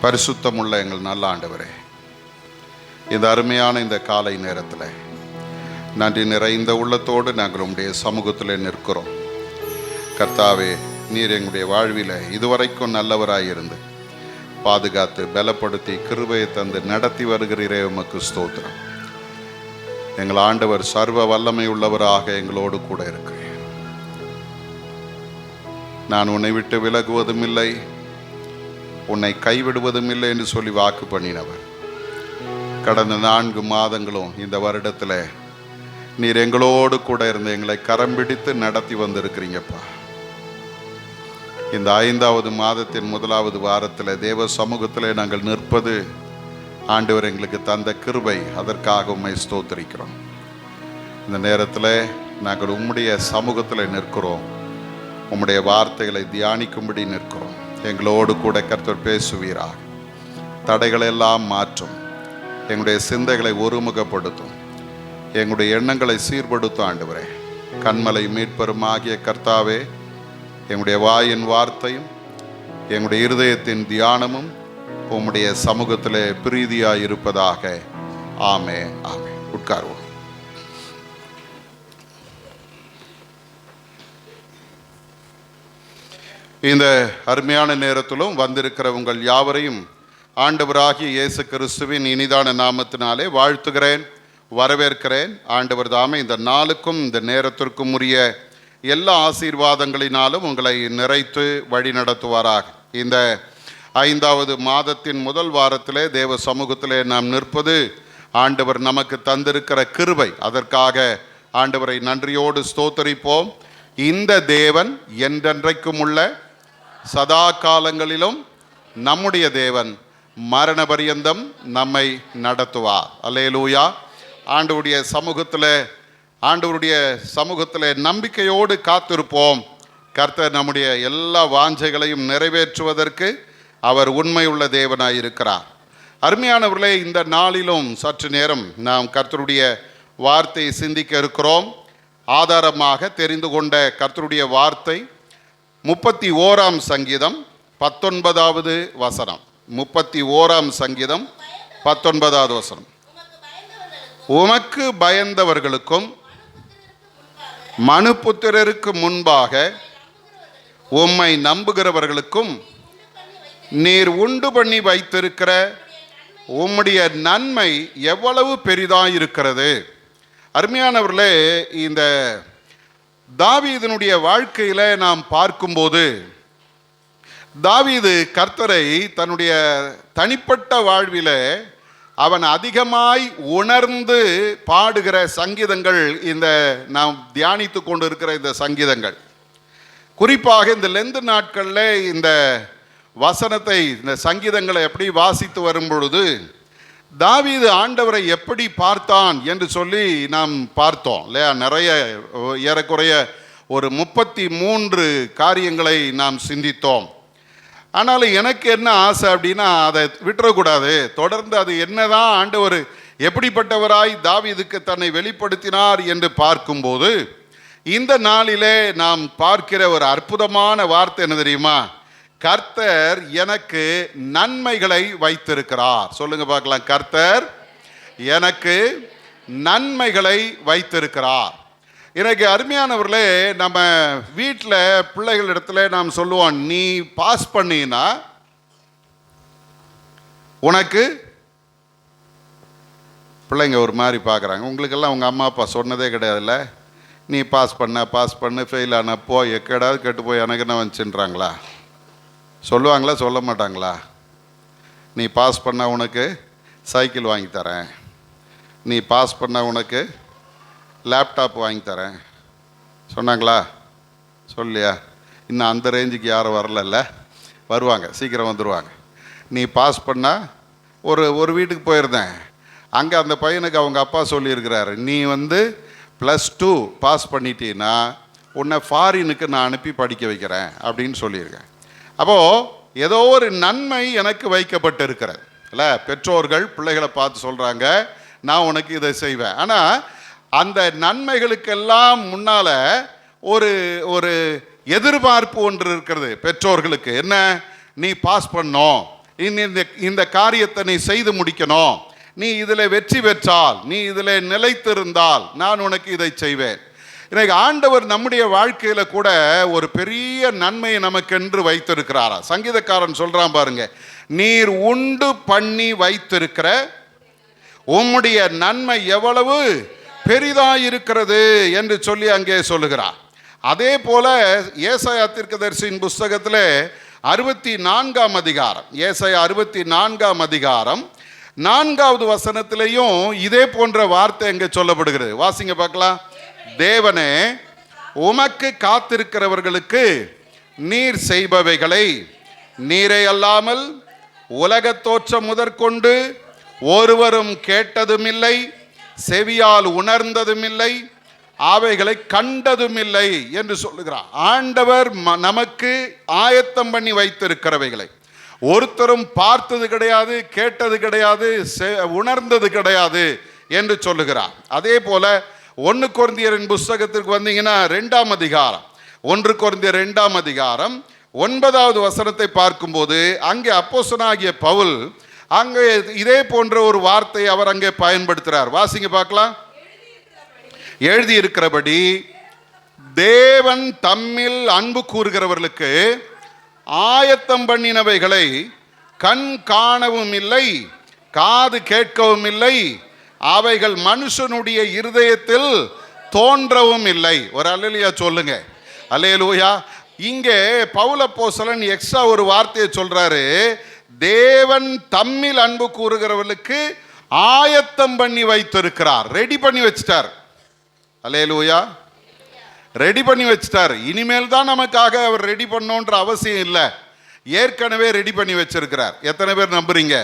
பரிசுத்தமுள்ள எங்கள் நல்ல ஆண்டவரே, இந்த அருமையான இந்த காலை நேரத்தில் நன்றி நிறைந்த உள்ளத்தோடு நாங்கள் உம்முடைய சமூகத்தில் நிற்கிறோம். கர்த்தாவே, நீர் எங்களுடைய வாழ்வில் இதுவரைக்கும் நல்லவராயிருந்து பாதுகாத்து பலப்படுத்தி கிருபையை தந்து நடத்தி வருகிறீரே, உமக்கு ஸ்தோத்திரம். எங்கள் ஆண்டவர் சர்வ வல்லமை உள்ளவராக எங்களோடு கூட இருக்கிறேன். நான் உன்னை விட்டு விலகுவதும் இல்லை, உன்னை கைவிடுவதும் இல்லை என்று சொல்லி வாக்கு பண்ணினவர். கடந்த 4 மாதங்களும் இந்த வருடத்தில் நீர் எங்களோடு கூட இருந்து எங்களை கரம் பிடித்து நடத்தி வந்திருக்கிறீங்கப்பா. இந்த 5வது மாதத்தின் 1வது வாரத்தில் தேவ சமூகத்தில் நாங்கள் நிற்பது ஆண்டவர் எங்களுக்கு தந்த கிருபை. அதற்காக உம்மை ஸ்தோத்திரிக்கிறோம். இந்த நேரத்தில் நாங்கள் உம்முடைய சமூகத்தில் நிற்கிறோம். உம்முடைய வார்த்தைகளை தியானிக்கும்படி நிற்கிறோம். எங்களோடு கூட கர்த்தர் பேசுவீராக. தடைகளை எல்லாம் மாற்றும். எங்களுடைய சிந்தைகளை ஒருமுகப்படுத்தும். எங்களுடைய எண்ணங்களை சீர்படுத்தும் ஆண்டவரே. கண்மலை மீட்பரும் ஆகிய கர்த்தாவே, எங்களுடைய வாயின் வார்த்தையும் எங்களுடைய இருதயத்தின் தியானமும் உம்முடைய சமூகத்திலே பிரீதியாய் இருப்பதாக. ஆமே ஆமே. உட்காருவோம். இந்த அருமையான நேரத்திலும் வந்திருக்கிற உங்கள் யாவரையும் ஆண்டவராகிய இயேசு கிறிஸ்துவின் இனிதான நாமத்தினாலே வாழ்த்துகிறேன், வரவேற்கிறேன். ஆண்டவர் தாமே இந்த நாளுக்கும் இந்த நேரத்திற்கும் உரிய எல்லா ஆசீர்வாதங்களினாலும் உங்களை நிறைத்து வழி நடத்துவாராக. இந்த 5வது மாதத்தின் 1 வாரத்திலே தேவ சமூகத்திலே நாம் நிற்பது ஆண்டவர் நமக்கு தந்திருக்கிற கிருபை. அதற்காக ஆண்டவரை நன்றியோடு ஸ்தோத்தரிப்போம். இந்த தேவன் என்றென்றைக்கும் உள்ள சதா காலங்களிலும் நம்முடைய தேவன் மரண பரியந்தம் நம்மை நடத்துவார். அல்லேலூயா. ஆண்டவருடைய சமூகத்தில் நம்பிக்கையோடு காத்திருப்போம். கர்த்தர் நம்முடைய எல்லா வாஞ்சைகளையும் நிறைவேற்றுவதற்கு அவர் உண்மையுள்ள தேவனாய் இருக்கிறார். அருமையானவர்களே, இந்த நாளிலும் சற்று நேரம் நாம் கர்த்தருடைய வார்த்தையை சிந்திக்க இருக்கிறோம். ஆதாரமாக தெரிந்து கொண்ட கர்த்தருடைய வார்த்தை 31ஆம் சங்கீதம் 19வது வசனம். 31ஆம் சங்கீதம் 19வது வசனம். உமக்கு பயந்தவர்களுக்கும் மனுபுத்திரருக்கு முன்பாக உம்மை நம்புகிறவர்களுக்கும் நீர் உண்டு பண்ணி வைத்திருக்கிற உம்முடைய நன்மை எவ்வளவு பெரிதாயிருக்கிறது. அருமையானவர்களே, இந்த தாவீதினுடைய வாழ்க்கையில் நாம் பார்க்கும்போது, தாவீது கர்த்தரை தன்னுடைய தனிப்பட்ட வாழ்வில் அவன் அதிகமாய் உணர்ந்து பாடுகிற சங்கீதங்கள் இந்த நாம் தியானித்து கொண்டு இருக்கிற இந்த சங்கீதங்கள். குறிப்பாக இந்த லெந்து நாட்களில் இந்த வசனத்தை, இந்த சங்கீதங்களை எப்படி வாசித்து வரும் பொழுது தாவீது ஆண்டவரை எப்படி பார்த்தான் என்று சொல்லி நாம் பார்த்தோம் இல்லையா? நிறைய, ஏறக்குறைய ஒரு 33 காரியங்களை நாம் சிந்தித்தோம். ஆனாலும் எனக்கு என்ன ஆசை அப்படின்னா, அதை விட்டுறக்கூடாது. தொடர்ந்து அது என்னதான் ஆண்டவர் எப்படிப்பட்டவராய் தாவீதுக்கு தன்னை வெளிப்படுத்தினார் என்று பார்க்கும்போது, இந்த நாளிலே நாம் பார்க்கிற ஒரு அற்புதமான வார்த்தை என்ன தெரியுமா? கர்த்தர் எனக்கு நன்மைகளை வைத்திருக்கிறார். சொல்லுங்க பார்க்கலாம். கர்த்தர் எனக்கு நன்மைகளை வைத்திருக்கிறார். எனக்கு அருமையானவர்களே, நம்ம வீட்டில் பிள்ளைகளிடத்துல நாம் சொல்லுவோம், நீ பாஸ் பண்ணினா உனக்கு, பிள்ளைங்க ஒரு மாதிரி பார்க்குறாங்க. உங்களுக்கெல்லாம் உங்கள் அம்மா அப்பா சொன்னதே கிடையாதுல்ல, நீ பாஸ் பண்ணு, ஃபெயில் ஆன போ, எக்கடாவது கெட்டு போய் எனக்கு என்ன வந்துச்சுன்றாங்களா? சொல்லுவாங்களா, சொல்ல மாட்டாங்களா? நீ பாஸ் பண்ண உனக்கு சைக்கிள் வாங்கி தரேன், நீ பாஸ் பண்ண உனக்கு லேப்டாப் வாங்கி தரேன் சொன்னாங்களா? சொல்லியா? இன்னும் அந்த ரேஞ்சுக்கு யாரும் வரல. வருவாங்க, சீக்கிரம் வந்துடுவாங்க. நீ பாஸ் பண்ணால் ஒரு வீட்டுக்கு போயிருந்தேன். அங்கே அந்த பையனுக்கு அவங்க அப்பா சொல்லியிருக்கிறாரு, நீ +2 பாஸ் பண்ணிட்டீன்னா உன்னை ஃபாரினுக்கு நான் அனுப்பி படிக்க வைக்கிறேன் அப்படின்னு சொல்லியிருக்கேன். அப்போது ஏதோ ஒரு நன்மை எனக்கு வைக்கப்பட்டு இருக்கிறது இல்லை? பெற்றோர்கள் பிள்ளைகளை பார்த்து சொல்கிறாங்க, நான் உனக்கு இதை செய்வேன். ஆனால் அந்த நன்மைகளுக்கெல்லாம் முன்னால் ஒரு ஒரு எதிர்பார்ப்பு ஒன்று இருக்கிறது பெற்றோர்களுக்கு. என்ன? நீ பாஸ் பண்ணோம், இந்த காரியத்தை நீ செய்து முடிக்கணும், நீ இதில் வெற்றி பெற்றால், நீ இதில் நிலைத்திருந்தால் நான் உனக்கு இதை செய்வேன். இன்னைக்கு ஆண்டவர் நம்முடைய வாழ்க்கையில கூட ஒரு பெரிய நன்மையை நமக்கென்று வைத்திருக்கிறாரா. சங்கீதக்காரன் சொல்றான் பாருங்க, நீர் உண்டு பண்ணி வைத்திருக்கிற உம்முடைய நன்மை எவ்வளவு பெரிதாயிருக்கிறது என்று சொல்லி அங்கே சொல்லுகிறார். அதே போல ஏசாயா தீர்க்கதரிசியின் புஸ்தகத்தில் 64ஆம் அதிகாரம், ஏசாயா 64ஆம் அதிகாரம் 4வது வசனத்திலையும் இதே போன்ற வார்த்தை எங்கே சொல்லப்படுகிறது. வாசிங்க பார்க்கலாம். தேவனே, உமக்கு காத்திருக்கிறவர்களுக்கு நீர் செய்பவைகளை நீரை அல்லாமல் உலகத் தோற்றம் முதற்கொண்டு ஒருவரும் கேட்டதுமில்லை, செவியால் உணர்ந்ததுமில்லை, அவைகளை கண்டதுமில்லை என்று சொல்லுகிறார். ஆண்டவர் நமக்கு ஆயத்தம் பண்ணி வைத்திருக்கிறவைகளை ஒருத்தரும் பார்த்தது கிடையாது, கேட்டது கிடையாது, உணர்ந்தது கிடையாது என்று சொல்லுகிறார். அதே போல 1 கொரிந்தியரின் புஸ்தகத்திற்கு வந்தீங்கன்னா 2ஆம் அதிகாரம், 1 கொரிந்தியர் 2ஆம் அதிகாரம் 9வது வசனத்தை பார்க்கும்போது அங்கே அப்போஸ்தலனாகிய பவுல் அங்கே இதே போன்ற ஒரு வார்த்தை அவர் அங்கே பயன்படுத்துகிறார். வாசிங்க பார்க்கலாம். எழுதியிருக்கிறபடி தேவன் தம்மில் அன்பு கூறுகிறவர்களுக்கு ஆயத்தம் பண்ணினவைகளை கண் காணவும் இல்லை, காது கேட்கவும் இல்லை, அவைகள் மனுஷனுடைய இருதயத்தில் தோன்றவும் இல்லை. ஒரு அல்லேலூயா சொல்லுங்க. அல்லேலூயா. இங்கே பவுல் அப்போஸ்தலன் எக்ஸ்ட்ரா ஒரு வார்த்தையை சொல்றாரு. தேவன் தம்மில் அன்பு கூறுகிறவர்களுக்கு ஆயத்தம் பண்ணி வைத்திருக்கிறார், ரெடி பண்ணி வச்சிட்டார். அல்லேலூயா. ரெடி பண்ணி வச்சிட்டார். இனிமேல் தான் நமக்காக அவர் ரெடி பண்ணோன்ற அவசியம் இல்லை, ஏற்கனவே ரெடி பண்ணி வச்சிருக்கிறார். எத்தனை பேர் நம்புறீங்க?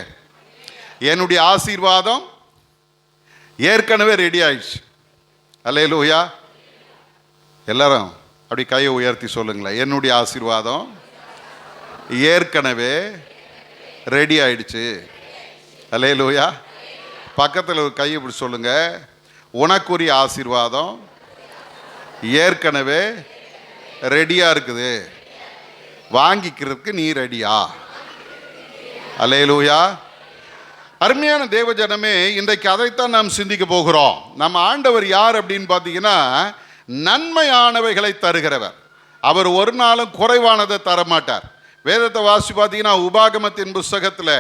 என்னுடைய ஆசீர்வாதம் ஏற்கனவே ரெடி ஆயிடுச்சு. அல்லேலூயா. எல்லாரும் அப்படி கையை உயர்த்தி சொல்லுங்களேன், என்னுடைய ஆசீர்வாதம் ஏற்கனவே ரெடி ஆயிடுச்சு. அல்லேலூயா. பக்கத்தில் ஒரு கையை இப்படி சொல்லுங்க, உனக்குரிய ஆசீர்வாதம் ஏற்கனவே ரெடியா இருக்குது, வாங்கிக்கிறதுக்கு நீ ரெடியா? அல்லேலூயா. அருமையான தேவஜனமே, இன்றைக்கு அதைத்தான் நாம் சிந்திக்க போகிறோம். நம்ம ஆண்டவர் யார் அப்படின்னு பார்த்தீங்கன்னா, நன்மையானவைகளை தருகிறவர். அவர் ஒரு நாளும் குறைவானதை தரமாட்டார். வேதத்தை வாசி பார்த்தீங்கன்னா உபாகமத்தின் புஸ்தகத்தில்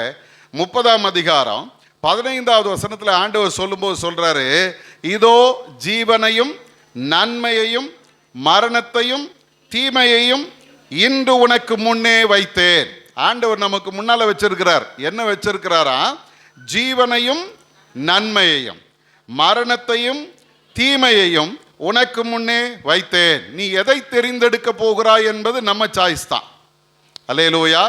30ஆம் அதிகாரம் 15வது வசனத்தில் ஆண்டவர் சொல்லும்போது சொல்றாரு, இதோ ஜீவனையும் நன்மையையும் மரணத்தையும் தீமையையும் இன்று உனக்கு முன்னே வைத்தேன். ஆண்டவர் நமக்கு முன்னால வச்சிருக்கிறார். என்ன வச்சிருக்கிறாரா? ஜீவனையும் நன்மையையும் மரணத்தையும் தீமையையும் உனக்கு முன்னே வைத்தேன். நீ எதை தெரிந்தெடுக்க போகிறாய் என்பது நம்ம சாய்ஸ் தான். அல்லேலூயா.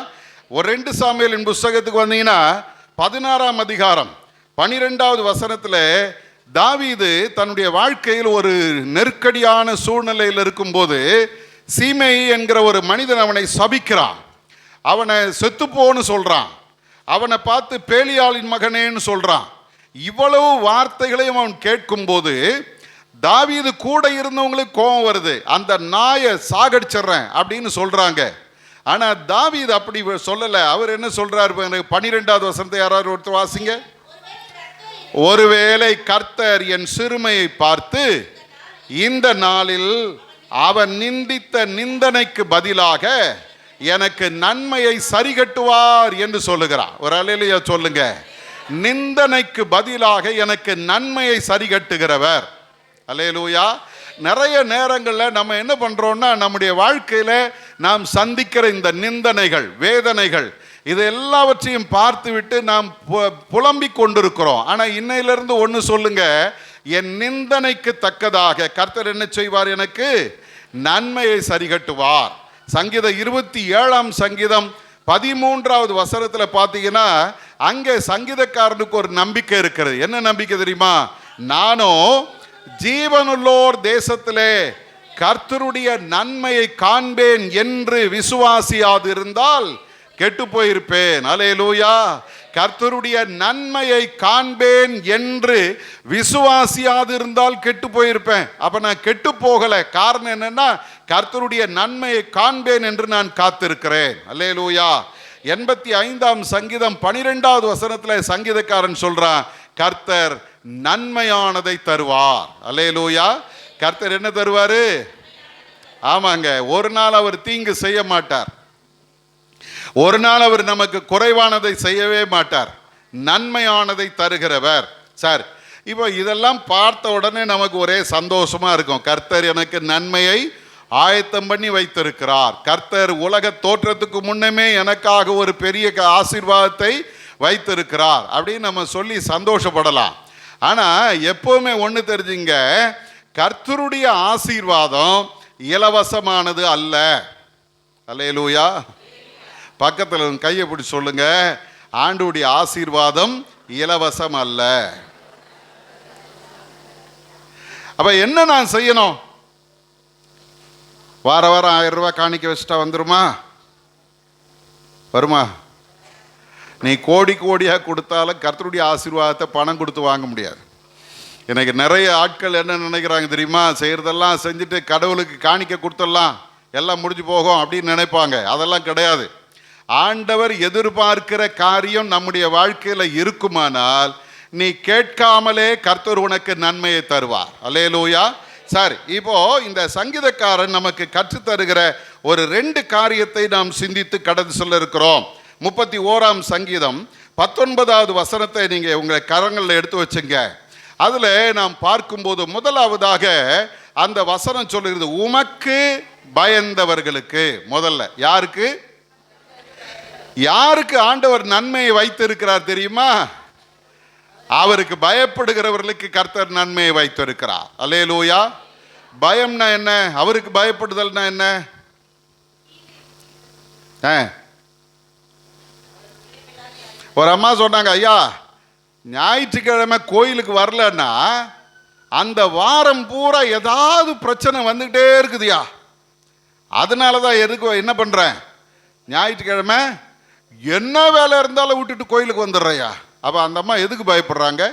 ஒரு 2 சாமுவேலின் புஸ்தகத்துக்கு வந்தீங்கன்னா 16ஆம் அதிகாரம் 12வது வசனத்தில் தாவீது தன்னுடைய வாழ்க்கையில் ஒரு நெருக்கடியான சூழ்நிலையில் இருக்கும்போது சீமேயி என்கிற ஒரு மனிதன் அவனை சபிக்கிறான், அவனை செத்துப்போன்னு சொல்றான், அவனை பார்த்து பேலியாளின் மகனேன்னு சொல்றான். இவ்வளவு வார்த்தைகளையும் அவன் கேட்கும்போது தாவீது கூட இருந்தவங்களுக்கு கோபம் வருது, அந்த நாயை சாகடிச்சிடுறேன் அப்படின்னு சொல்றாங்க. ஆனா தாவீது அப்படி சொல்லல. அவர் என்ன சொல்றாரு? 12வது வசனத்தை யாராவது ஒருத்தர் வாசிங்க. ஒருவேளை கர்த்தர் என் சிறுமையை பார்த்து இந்த நாளில் அவன் நிந்தித்த நிந்தனைக்கு பதிலாக எனக்கு நன்மையை சரிகட்டுவார் என்று சொல்லுகிறார். ஒரு அல்லேலூயா சொல்லுங்க. நிந்தனைக்கு பதிலாக எனக்கு நன்மையை சரிகட்டுகிறவர். அல்லேலூயா. நிறைய நேரங்களில் நம்ம என்ன பண்றோம்னா, நம்முடைய வாழ்க்கையில நாம் சந்திக்கிற இந்த நிந்தனைகள், வேதனைகள், இது எல்லாவற்றையும் பார்த்து விட்டு நாம் புலம்பிக் கொண்டிருக்கிறோம். ஆனா இன்னையிலிருந்து ஒன்று சொல்லுங்க, என் நிந்தனைக்கு தக்கதாக கர்த்தர் என்ன செய்வார்? எனக்கு நன்மையை சரிகட்டுவார். சங்கீதம் 27ஆம் சங்கீதம் 13வது வசனத்தில் பார்த்தீங்கன்னா அங்கே சங்கீதக்காரனுக்கு ஒரு நம்பிக்கை இருக்கிறது. என்ன நம்பிக்கை தெரியுமா? நானும் ஜீவனுள்ளோர் தேசத்திலே கர்த்தருடைய நன்மையை காண்பேன் என்று விசுவாசியாது இருந்தால் கெட்டு போயிருப்பேன். அல்லேலூயா. கர்த்தருடைய நன்மையை காண்பேன் என்று விசுவாசியாது இருந்தால் கெட்டு போயிருப்பேன். அப்ப நான் கெட்டு போகல. காரணம் என்னன்னா, கர்த்தருடைய நன்மையை காண்பேன் என்று நான் காத்திருக்கிறேன். அல்லேலூயா. 85ஆம் சங்கீதம் 12வது வசனத்துல சங்கீதக்காரன் சொல்றான், கர்த்தர் நன்மையானதை தருவார். அல்லேலூயா. கர்த்தர் என்ன தருவாரு? ஆமாங்க, ஒரு நாள் அவர் தீங்கு செய்ய மாட்டார், ஒரு நாள் அவர் நமக்கு குறைவானதை செய்யவே மாட்டார். நன்மையானதை தருகிறவர். சார், இப்போ இதெல்லாம் பார்த்த உடனே நமக்கு ஒரே சந்தோஷமா இருக்கும். கர்த்தர் எனக்கு நன்மையை ஆயத்தம் பண்ணி வைத்திருக்கிறார், கர்த்தர் உலக தோற்றத்துக்கு முன்னமே எனக்காக ஒரு பெரிய ஆசீர்வாதத்தை வைத்திருக்கிறார் அப்படின்னு நம்ம சொல்லி சந்தோஷப்படலாம். ஆனால் எப்பவுமே ஒன்று தெரிஞ்சுங்க, கர்த்தருடைய ஆசீர்வாதம் இலவசமானது அல்ல. அல்லேலூயா. பக்கத்தில் கையை பிடி சொல்லுங்க, ஆண்டவருடைய ஆசீர்வாதம் இலவசம் அல்ல. அப்ப என்ன நான் செய்யணும்? வார வாரம் 1000 ரூபாய் காணிக்க வச்சுட்டா வந்துருமா? வருமா? நீ கோடி கோடியாக கொடுத்தாலும் கர்த்தருடைய ஆசீர்வாதத்தை பணம் கொடுத்து வாங்க முடியாது. எனக்கு நிறைய ஆட்கள் என்ன நினைக்கிறாங்க தெரியுமா? செய்கிறதெல்லாம் செஞ்சுட்டு கடவுளுக்கு காணிக்க கொடுத்துடலாம், எல்லாம் முடிஞ்சு போகும் அப்படின்னு நினைப்பாங்க. அதெல்லாம் கிடையாது. ஆண்டவர் எதிர்பார்க்கிற காரியம் நம்முடைய வாழ்க்கையில் இருக்குமானால் நீ கேட்காமலே கர்த்தர் உனக்கு நன்மையை தருவார். அல்லேலூயா. சார், இப்போ இந்த சங்கீதக்காரன் நமக்கு கற்றுத்தருகிற ஒரு 2 காரியத்தை நாம் சிந்தித்து கடந்து சொல்ல இருக்கிறோம். 31ஆம் சங்கீதம் 19வது வசனத்தை நீங்க உங்களை கரங்களில் எடுத்து வச்சுங்க. அதுல நாம் பார்க்கும்போது முதலாவதாக அந்த வசனம் சொல்லுகிறது, உமக்கு பயந்தவர்களுக்கு. முதல்ல யாருக்கு? யாருக்கு ஆண்டவர் நன்மையை வைத்திருக்கிறார் தெரியுமா? அவருக்கு பயப்படுகிறவர்களுக்கு கர்த்தர் நன்மையை வைத்திருக்கிறார். அல்லேலூயா. பயம்னா என்ன? அவருக்கு பயப்படுதல்னா என்ன? ஒரு அம்மா சொன்னாங்க, ஐயா ஞாயிற்றுக்கிழமை கோயிலுக்கு வரலன்னா அந்த வாரம் பூரா ஏதாவது பிரச்சனை வந்துகிட்டே இருக்குதுயா, அதனால தான் எதுக்கு என்ன பண்ணுறேன், ஞாயிற்றுக்கிழமை என்ன வேலை இருந்தாலும் விட்டுட்டு கோயிலுக்கு வந்துடுறையா. அப்போ அந்த அம்மா எதுக்கு பயப்படுறாங்க?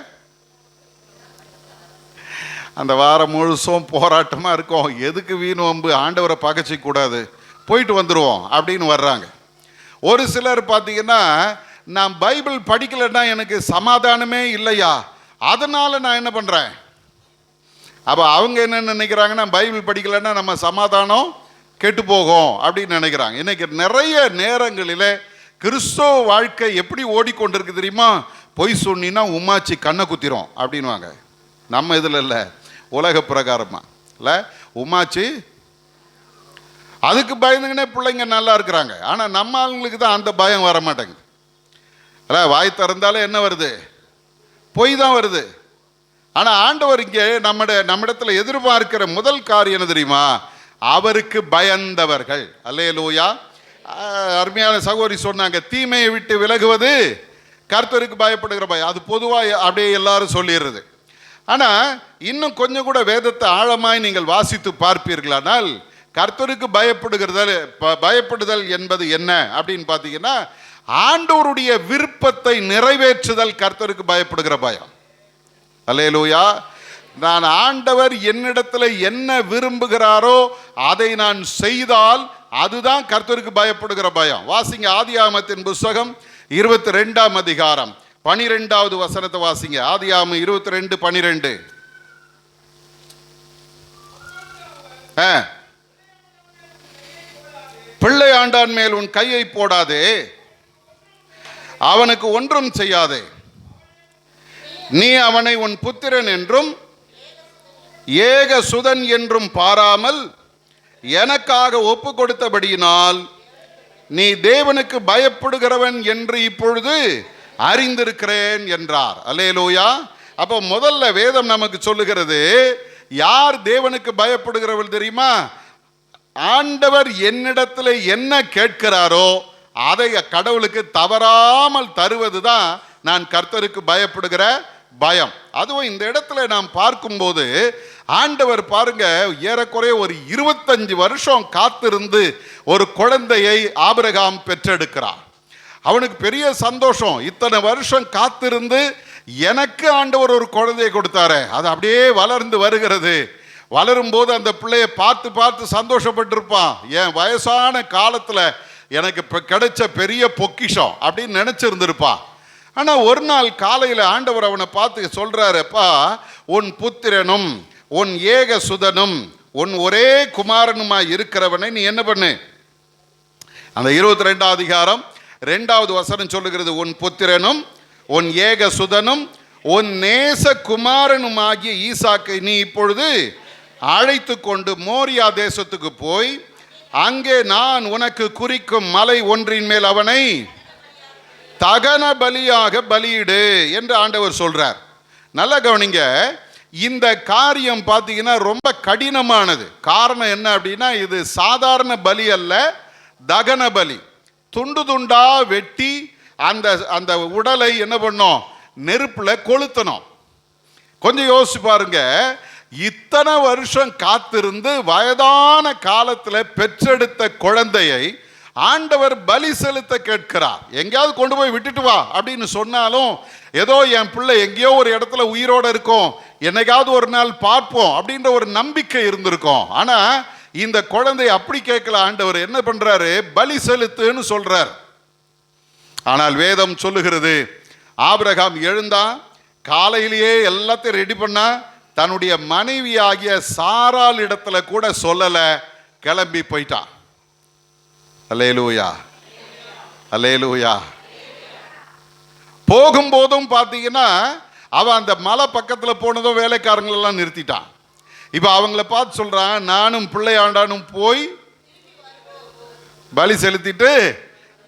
அந்த வாரம் முழுசும் போராட்டமாக இருக்கும், எதுக்கு வீண் வம்பு, ஆண்டவரை பகைச்சிக்க கூடாது, போயிட்டு வந்துடுவோம் அப்படின்னு வர்றாங்க. ஒரு சிலர் பார்த்தீங்கன்னா, நான் பைபிள் படிக்கலைன்னா எனக்கு சமாதானமே இல்லையா, அதனால் நான் என்ன பண்ணுறேன். அப்போ அவங்க என்ன நினைக்கிறாங்கன்னா, பைபிள் படிக்கலைன்னா நம்ம சமாதானம் கெட்டு போகும் அப்படின்னு நினைக்கிறாங்க. இன்னைக்கு நிறைய நேரங்களில் கிறிஸ்தவ வாழ்க்கை எப்படி ஓடிக்கொண்டிருக்கு தெரியுமா? பொய் சொன்னா உமாச்சி கண்ணை குத்திரும் அப்படின்வாங்க. நம்ம இதில் இல்லை, உலக பிரகாரமா இல்லை, உமாச்சி அதுக்கு பயந்துங்கன்னே பிள்ளைங்க நல்லா இருக்கிறாங்க. ஆனால் நம்ம ஆளுங்களுக்கு தான் அந்த பயம் வர மாட்டேங்குது. இல்லை, வாய் திறந்தாலே என்ன வருது? பொய் தான் வருது. ஆனால் ஆண்டவர் இங்கே நம்மிடத்தில் எதிர்பார்க்கிற முதல் காரியம் என்ன தெரியுமா? அவருக்கு பயந்தவர்கள். அல்லேலூயா. அருமையான சகோதரி சொன்னாங்க, தீமையை விட்டு விலகுவது கர்த்தருக்கு பயப்படுகிற பயம். அது பொதுவாக அப்படியே எல்லாரும் சொல்லிடுறது. ஆனால் இன்னும் கொஞ்சம் கூட வேதத்தை ஆழமாய் நீங்கள் வாசித்து பார்ப்பீர்களானால், கர்த்தருக்கு பயப்படுதல் என்பது என்ன அப்படின்னு பார்த்தீங்கன்னா, ஆண்டவருடைய விருப்பத்தை நிறைவேற்றுதல் கர்த்தருக்கு பயப்படுகிற பயம். அல்லேலூயா. நான் ஆண்டவர் என்னிடத்தில் என்ன விரும்புகிறாரோ அதை நான் செய்தால் அதுதான் கர்த்தருக்கு பயப்படுகிற பயம். வாசிங்க ஆதியாகமத்தின் புத்தகம் 22ஆம் அதிகாரம் 12வது வசனத்தை வாசிங்க. ஆதியாகமம் 22:12. பிள்ளை ஆண்டான் மேல் உன் கையை போடாதே, அவனுக்கு ஒன்றும் செய்யாதே, நீ அவனை உன் புத்திரன் என்றும் ஏக சுதன் என்றும் பாராமல் எனக்காக ஒப்பு கொடுத்தபடியினால் நீ தேவனுக்கு பயப்படுகிறவன் என்று இப்பொழுது அறிந்திருக்கிறேன் என்றார். அல்லேலூயா. அப்போ முதல்ல வேதம் நமக்கு சொல்லுகிறது, யார் தேவனுக்கு பயப்படுகிறவள் தெரியுமா? ஆண்டவர் என்னிடத்தில் என்ன கேட்கிறாரோ அதை கடவுளுக்கு தவறாமல் தருவது தான் நான் கர்த்தருக்கு பயப்படுகிற பயம். அதுவும் இந்த இடத்துல நாம் பார்க்கும்போது ஆண்டவர் பாருங்க, ஏறக்குறைய ஒரு 25 வருஷம் காத்திருந்து ஒரு குழந்தையை ஆபிரகாம் பெற்றெடுக்கிறார். அவனுக்கு பெரிய சந்தோஷம், இத்தனை வருஷம் காத்திருந்து எனக்கு ஆண்டவர் ஒரு குழந்தையை கொடுத்தாரு. அது அப்படியே வளர்ந்து வருகிறது. வளரும் போது அந்த பிள்ளையை பார்த்து பார்த்து சந்தோஷப்பட்டிருப்பான். என் வயசான காலத்தில் எனக்கு இப்போ கிடைச்ச பெரிய பொக்கிஷம் அப்படின்னு நினச்சிருந்துருப்பா. ஆனால் ஒரு நாள் காலையில் ஆண்டவர் அவனை பார்த்து சொல்கிறாருப்பா, உன் புத்திரனும் உன் ஏக சுதனும் உன் ஒரே குமாரனுமாய் இருக்கிறவனை நீ என்ன பண்ணு. அந்த 22ஆம் அதிகாரம் 2வது வசனம் சொல்லுகிறது, உன் புத்திரனும் உன் ஏக சுதனும் உன் நேச குமாரனுமாகிய ஈசாக்கை நீ இப்பொழுது அழைத்து கொண்டு மோரியா தேசத்துக்கு போய் அங்கே நான் உனக்கு குறிக்கும் மலை ஒன்றின் மேல் அவனை தகன பலியாக பலியிடு என்று ஆண்டவர் சொல்றார். நல்லா கவனிங்க, இந்த காரியம் பார்த்தீங்கன்னா ரொம்ப கடினமானது. காரணம் என்ன அப்படின்னா, இது சாதாரண பலி அல்ல, தகன பலி. துண்டு துண்டா வெட்டி அந்த அந்த உடலை என்ன பண்ணோம், நெருப்புல கொளுத்தணும். கொஞ்சம் யோசிச்சு பாருங்க, இத்தனை வருஷம் காத்திருந்து வயதான காலத்தில் பெற்றெடுத்த குழந்தையை ஆண்டவர் பலி செலுத்த கேட்கிறார். எங்கேயாவது கொண்டு போய் விட்டுட்டு வா அப்படின்னு சொன்னாலும், ஏதோ என் பிள்ளை எங்கேயோ ஒரு இடத்துல உயிரோடு இருக்கும், என்னைக்காவது ஒரு நாள் பார்ப்போம் அப்படின்ற ஒரு நம்பிக்கை இருந்திருக்கும். ஆனா இந்த குழந்தை அப்படி கேட்கல. ஆண்டவர் என்ன பண்றாரு, பலி செலுத்துன்னு சொல்றார். ஆனால் வேதம் சொல்லுகிறது, ஆபிரகாம் எழுந்தான், காலையிலேயே எல்லாத்தையும் ரெடி பண்ணா, தன்னுடைய மனைவி ஆகிய சாராள் இடத்துல கூட சொல்லல, கிளம்பி போயிட்டான். அல்லேலூயா, அல்லேலூயா. போகும்போதும் பார்த்தீங்கன்னா அவன் அந்த மலை பக்கத்தில் போனதும் வேலைக்காரங்களெல்லாம் நிறுத்திட்டான். இப்போ அவங்கள பார்த்து சொல்றான், நானும் பிள்ளையாண்டானும் போய் பலி செலுத்திட்டு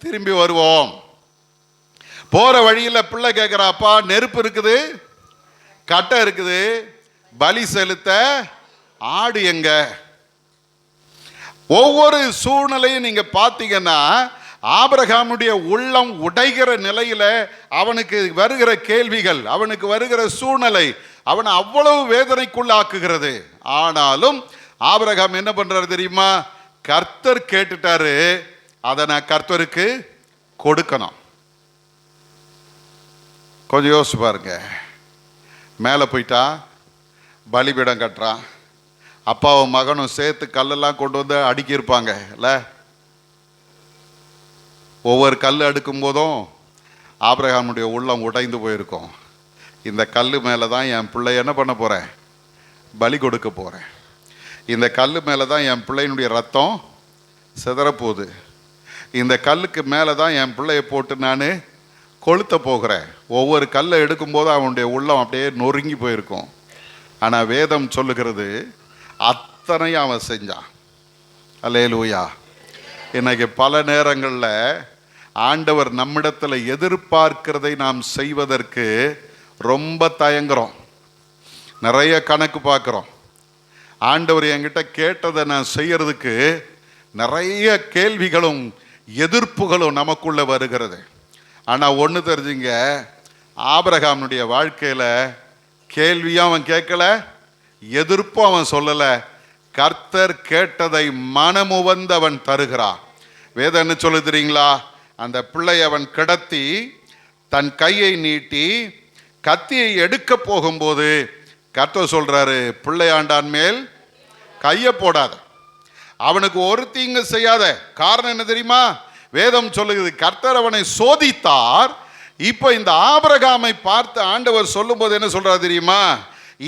திரும்பி வருவோம். போற வழியில் பிள்ளை கேட்குறாப்பா, நெருப்பு இருக்குது, கட்டை இருக்குது, பலி செலுத்த ஆடு எங்க? ஒவ்வொரு சூழ்நிலையும் நீங்க பார்த்தீங்கன்னா ஆபிரகாமுடைய உள்ளம் உடைகிற நிலையில அவனுக்கு வருகிற கேள்விகள், அவனுக்கு வருகிற சூழ்நிலை அவனை அவ்வளவு வேதனைக்குள்ளாக்குகிறது. ஆனாலும் ஆபிரகாம் என்ன பண்றாரு தெரியுமா, கர்த்தர் கேட்டுட்டாரு, அதை நான் கர்த்தருக்கு கொடுக்கணும். கொஞ்சம் யோசிச்சு பாருங்க. மேலே போயிட்டா பலிபீடம் கட்டுறான், அப்பாவும் மகனும் சேர்த்து கல்லெல்லாம் கொண்டு வந்து அடுக்கியிருப்பாங்க இல்லை? ஒவ்வொரு கல் அடுக்கும் போதும் ஆபிரகாமுடைய உள்ளம் உடைந்து போயிருக்கும். இந்த கல் மேலே தான் என் பிள்ளை என்ன பண்ண போகிறேன், பலி கொடுக்க போகிறேன். இந்த கல் மேலே தான் என் பிள்ளையினுடைய ரத்தம் சிதறப்போகுது. இந்த கல்லுக்கு மேலே தான் என் பிள்ளையை போட்டு நான் கொளுத்த போகிறேன். ஒவ்வொரு கல்லை எடுக்கும்போது அவனுடைய உள்ளம் அப்படியே நொறுங்கி போயிருக்கும். ஆனால் வேதம் சொல்லுகிறது, அத்தனையும் அவன் செஞ்சான். அல்லேலூயா. இன்னைக்கு பல நேரங்களில் ஆண்டவர் நம்மிடத்தில் எதிர்பார்க்கிறதை நாம் செய்வதற்கு ரொம்ப தயங்குறோம், நிறைய கணக்கு பார்க்குறோம். ஆண்டவர் என்கிட்ட கேட்டதை நான் செய்யறதுக்கு நிறைய கேள்விகளும் எதிர்ப்புகளும் நமக்குள்ள வருகிறது. ஆனால் ஒன்று தெரிஞ்சுங்க, ஆபிரகாமுடைய வாழ்க்கையில் கேள்வியும் அவன் கேட்கல, எதிர்ப்பும் அவன் சொல்லலை. கர்த்தர் கேட்டதை மனமுவந்து அவன் தருகிறான். வேதம் என்ன சொல்லு தெரியுங்களா, அந்த பிள்ளை அவன் கிடத்தி தன் கையை நீட்டி கத்தியை எடுக்க போகும்போது கர்த்தர் சொல்றாரு, பிள்ளையாண்டான் மேல் கையை போடாத, அவனுக்கு ஒரு தீங்கு செய்யாத. காரணம் என்ன தெரியுமா, வேதம் சொல்லுகிறது, கர்த்தர் அவனை சோதித்தார். இப்போ இந்த ஆபிரகாமை பார்த்து ஆண்டவர் சொல்லும் போது என்ன சொல்றாரு தெரியுமா,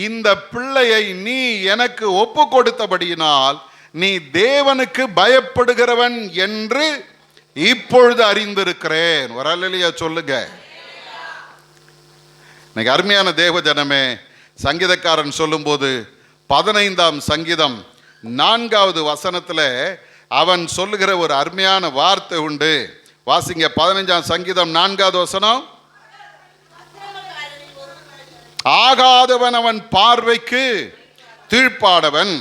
இந்த பிள்ளையை நீ எனக்கு ஒப்பு கொடுத்தபடியினால் நீ தேவனுக்கு பயப்படுகிறவன் என்று இப்பொழுது அறிந்திருக்கிறேன். ஒரு அல்லேலூயா சொல்லுங்க. இன்னைக்கு அருமையான தேவ ஜனமே, சங்கீதக்காரன் சொல்லும்போது 15ஆம் சங்கீதம் 4வது வசனத்தில் அவன் சொல்லுகிற ஒரு அருமையான வார்த்தை உண்டு. வாசிங்க, 15ஆம் சங்கீதம் 4வது வசனம். ஆகாதவன் அவன் பார்வைக்கு தீழ்ப்பாடவன்,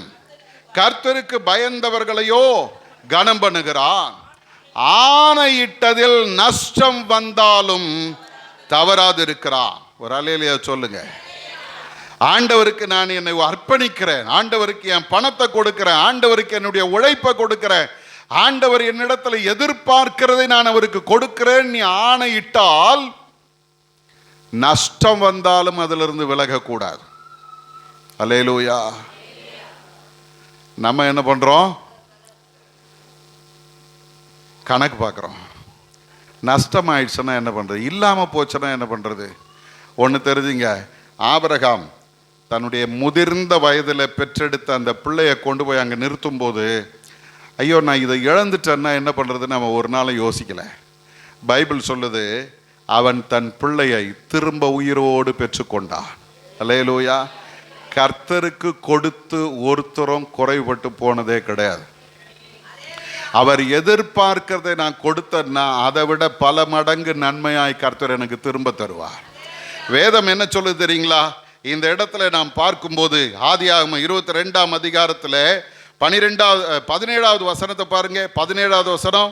கர்த்தருக்கு பயந்தவர்களையோ கனம் பண்ணுகிறான். ஆணையிட்டதில் நஷ்டம் வந்தாலும் தவறாது இருக்கிறான். ஒரு அல்லேலூயா சொல்லுங்க. ஆண்டவருக்கு நான் என்னை அர்ப்பணிக்கிறேன், ஆண்டவருக்கு என் பணத்தை கொடுக்கிறேன், ஆண்டவருக்கு என்னுடைய உழைப்பை கொடுக்கிறேன், ஆண்டவர் என்னிடத்தில் எதிர்பார்க்கிறதை நான் அவருக்கு கொடுக்கிறேன் நீ ஆணையிட்டால் நஷ்டம் வந்தாலும் அதிலிருந்து விலகக்கூடாது. அல்லேலூயா. நம்ம என்ன பண்றோம், கணக்கு பார்க்குறோம். நஷ்டம் ஆயிடுச்சுன்னா என்ன பண்ணுறது, இல்லாமல் போச்சுன்னா என்ன பண்ணுறது? ஒன்று தெரிஞ்சுங்க, ஆபிரகாம் தன்னுடைய முதிர்ந்த வயதில் பெற்றெடுத்த அந்த பிள்ளையை கொண்டு போய் அங்கே நிறுத்தும் போது, ஐயோ நான் இதை இழந்துட்டேன்னா என்ன பண்ணுறதுன்னு அவன் ஒரு நாளும் யோசிக்கலை. பைபிள் சொல்லுது, அவன் தன் பிள்ளையை திரும்ப உயிரோடு பெற்றுக்கொண்டான். அல்லேலூயா. கர்த்தருக்கு கொடுத்து ஒருத்தரும் குறைபட்டு போனதே கிடையாது. அவர் எதிர்பார்க்கிறதை நான் கொடுத்தேன்னா அதை விட பல மடங்கு நன்மையாய் கர்த்தர் எனக்கு திரும்ப தருவார். வேதம் என்ன சொல்லுது தெரியுங்களா? இந்த இடத்துல நாம் பார்க்கும்போது ஆதியாகமம் 22ஆம் அதிகாரத்தில் 17வது வசனத்தை பாருங்க. 17வது வசனம்,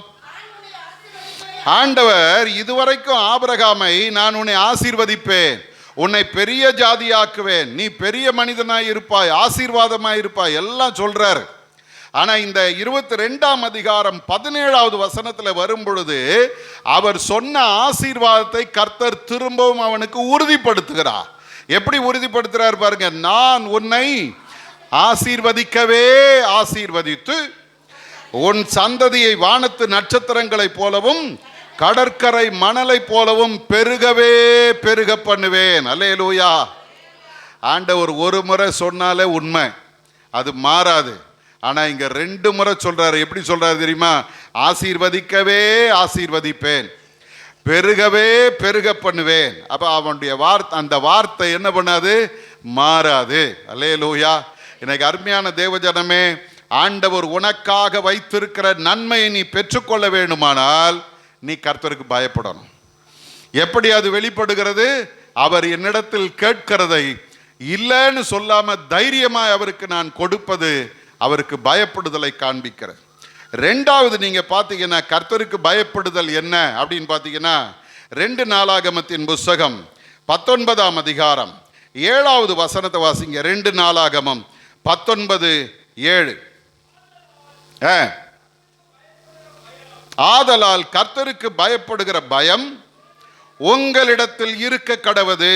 ஆண்டவர் இதுவரைக்கும் ஆபிரகாமை நான் உன்னை ஆசீர்வதிப்பேன், உன்னை பெரிய ஜாதியாக்குவேன், நீ பெரிய மனிதனாய் இருப்பாய், ஆசீர்வாதமாய் இருப்பாய் எல்லாம் சொல்றாரு. ஆனா இந்த 22ஆம் அதிகாரம் 17வது வசனத்துல வரும் பொழுது அவர் சொன்ன ஆசீர்வாதத்தை கர்த்தர் திரும்பவும் அவனுக்கு உறுதிப்படுத்துகிறார். எப்படி உறுதிப்படுத்துறார் பாருங்க. நான் உன்னை ஆசீர்வதிக்கவே ஆசீர்வதித்து உன் சந்ததியை வானத்து நட்சத்திரங்களைப் போலவும் கடற்கரை மணலை போலவும் பெருகவே பெருக பண்ணுவேன். அல்லேலூயா. ஆண்டவர் ஒரு முறை சொன்னாலே உண்மை, அது மாறாது. ஆனா இங்க 2 முறை சொல்றாரு. எப்படி சொல்றாரு தெரியுமா? ஆசீர்வதிக்கவே ஆசீர்வதிப்பேன், பெருகவே பெருக பண்ணுவேன். அப்ப அவனுடைய அந்த வார்த்தை என்ன பண்ணாது? மாறாது. அல்லேலூயா. எனக்கு அருமையான தேவஜனமே, ஆண்டவர் உனக்காக வைத்திருக்கிற நன்மையை நீ பெற்றுக்கொள்ள வேண்டுமானால் நீ கர்த்தருக்கு பயப்படணும். எப்படி அது வெளிப்படுகிறது? அவர் என்னிடத்தில் கேட்கிறதை இல்லைன்னு சொல்லாம தைரியமாய் அவருக்கு நான் கொடுப்பது அவருக்கு பயப்படுதலை காண்பிக்கிறது. 2வது நீங்க பார்த்தீங்கன்னா கர்த்தருக்கு பயப்படுதல் என்ன அப்படின்னு பார்த்தீங்கன்னா 2 நாளாகமத்தின் புஸ்தகம் 19ஆம் அதிகாரம் 7வது வசனத்தை வாசிங்க. 2 நாளாகமம் 19:7. ஆதலால் கர்த்தருக்கு பயப்படுகிற பயம் உங்களிடத்தில் இருக்க கடவது,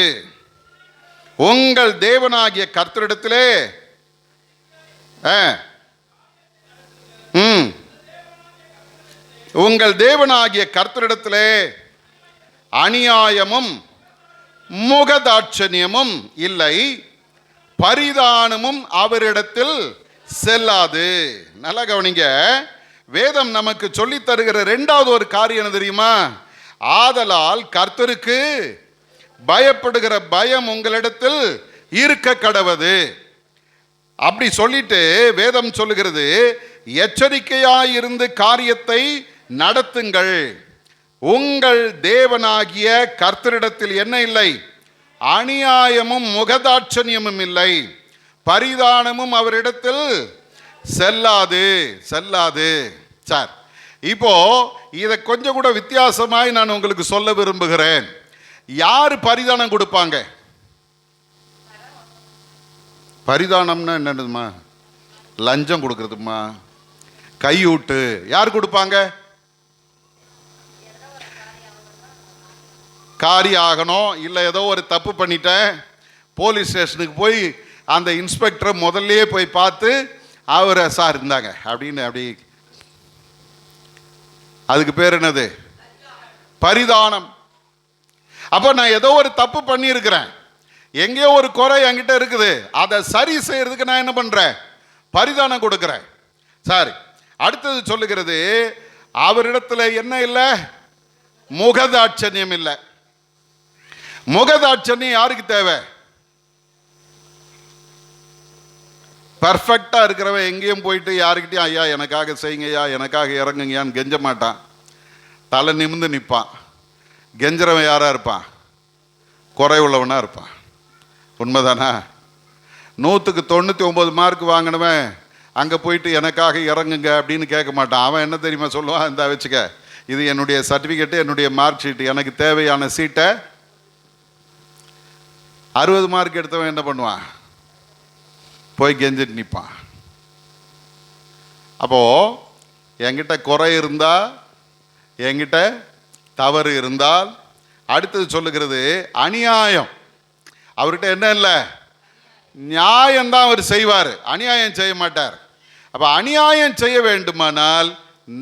உங்கள் தேவனாகிய கர்த்தரிடத்திலே உங்கள் தேவனாகிய கர்த்தரிடத்திலே அநியாயமும் முகதாட்சணியமும் இல்லை, பரிதானமும் அவரிடத்தில் செல்லாது. நல்லா கவனிங்க. வேதம் நமக்கு சொல்லி தருகிற 2வது ஒரு காரியம் என்ன தெரியுமா? ஆதலால் கர்த்தருக்கு பயப்படுகிற பயம் உங்களிடத்தில் இருக்க கடவது. அப்படி சொல்லிட்டு வேதம் சொல்லுகிறது, எச்சரிக்கையாயிருந்து காரியத்தை நடத்துங்கள், உங்கள் தேவனாகிய கர்த்தரிடத்தில் என்ன இல்லை? அநியாயமும் முகதாட்சணியமும் இல்லை, பரிதானமும் அவரிடத்தில் செல்லாது செல்லாது. சார், இப்போ இதை கொஞ்சம் கூட வித்தியாசமாய் நான் உங்களுக்கு சொல்ல விரும்புகிறேன். யாரு பரிதானம் கொடுப்பாங்க? பரிதானம்னா என்னதுமா? லஞ்சம் கொடுக்கறதுமா, கையூட்டு. யார் கொடுப்பாங்க? காரியம் ஆகணும், இல்லை ஏதோ ஒரு தப்பு பண்ணிட்டேன், போலீஸ் ஸ்டேஷனுக்கு போய் அந்த இன்ஸ்பெக்டரை முதல்லையே போய் பார்த்து அவரை சார் இருந்தாங்க அப்படின்னு அப்படி, அதுக்கு பேர் என்னது? பரிதானம். அப்போ நான் ஏதோ ஒரு தப்பு பண்ணியிருக்கிறேன், எங்கேயோ ஒரு குறை என்கிட்ட இருக்குது, அதை சரி செய்யறதுக்கு நான் என்ன பண்றேன்? பரிதானம் கொடுக்கிறேன். சரி, அடுத்தது சொல்லுகிறது, அவரிடத்துல என்ன இல்லை? முகதாட்சணியம் இல்லை. முகதாட்சணியம் யாருக்கு தேவை? பர்ஃபெக்டா இருக்கிறவன் எங்கேயும் போயிட்டு யாருக்கிட்டையும் ஐயா எனக்காக செய்யுங்கய்யா, எனக்காக இறங்குங்கயான்னு கெஞ்ச மாட்டான், தலை நிமிந்து நிற்பான். கெஞ்சறவன் யாரா இருப்பான்? குறை உள்ளவனா இருப்பான். உண்மைதானா? 100க்கு 99 மார்க் வாங்கினவன் அங்கே போயிட்டு எனக்காக இறங்குங்க அப்படின்னு கேட்க மாட்டான். அவன் என்ன தெரியுமா சொல்லுவான்? இந்த வச்சுக்க, இது என்னுடைய சர்டிஃபிகேட்டு, என்னுடைய மார்க் ஷீட்டு, எனக்கு தேவையான சீட்டை 60 மார்க் எடுத்தவன் என்ன பண்ணுவான்? போய் கெஞ்சிட்டு நிற்பான். அப்போ என்கிட்ட குறை இருந்தா, என்கிட்ட தவறு இருந்தால், அடுத்தது சொல்லுகிறது அநியாயம். அவர்கிட்ட என்ன இல்லை? நியாயம்தான் அவர் செய்வார், அநியாயம் செய்ய மாட்டார். அப்போ அநியாயம் செய்ய வேண்டுமானால்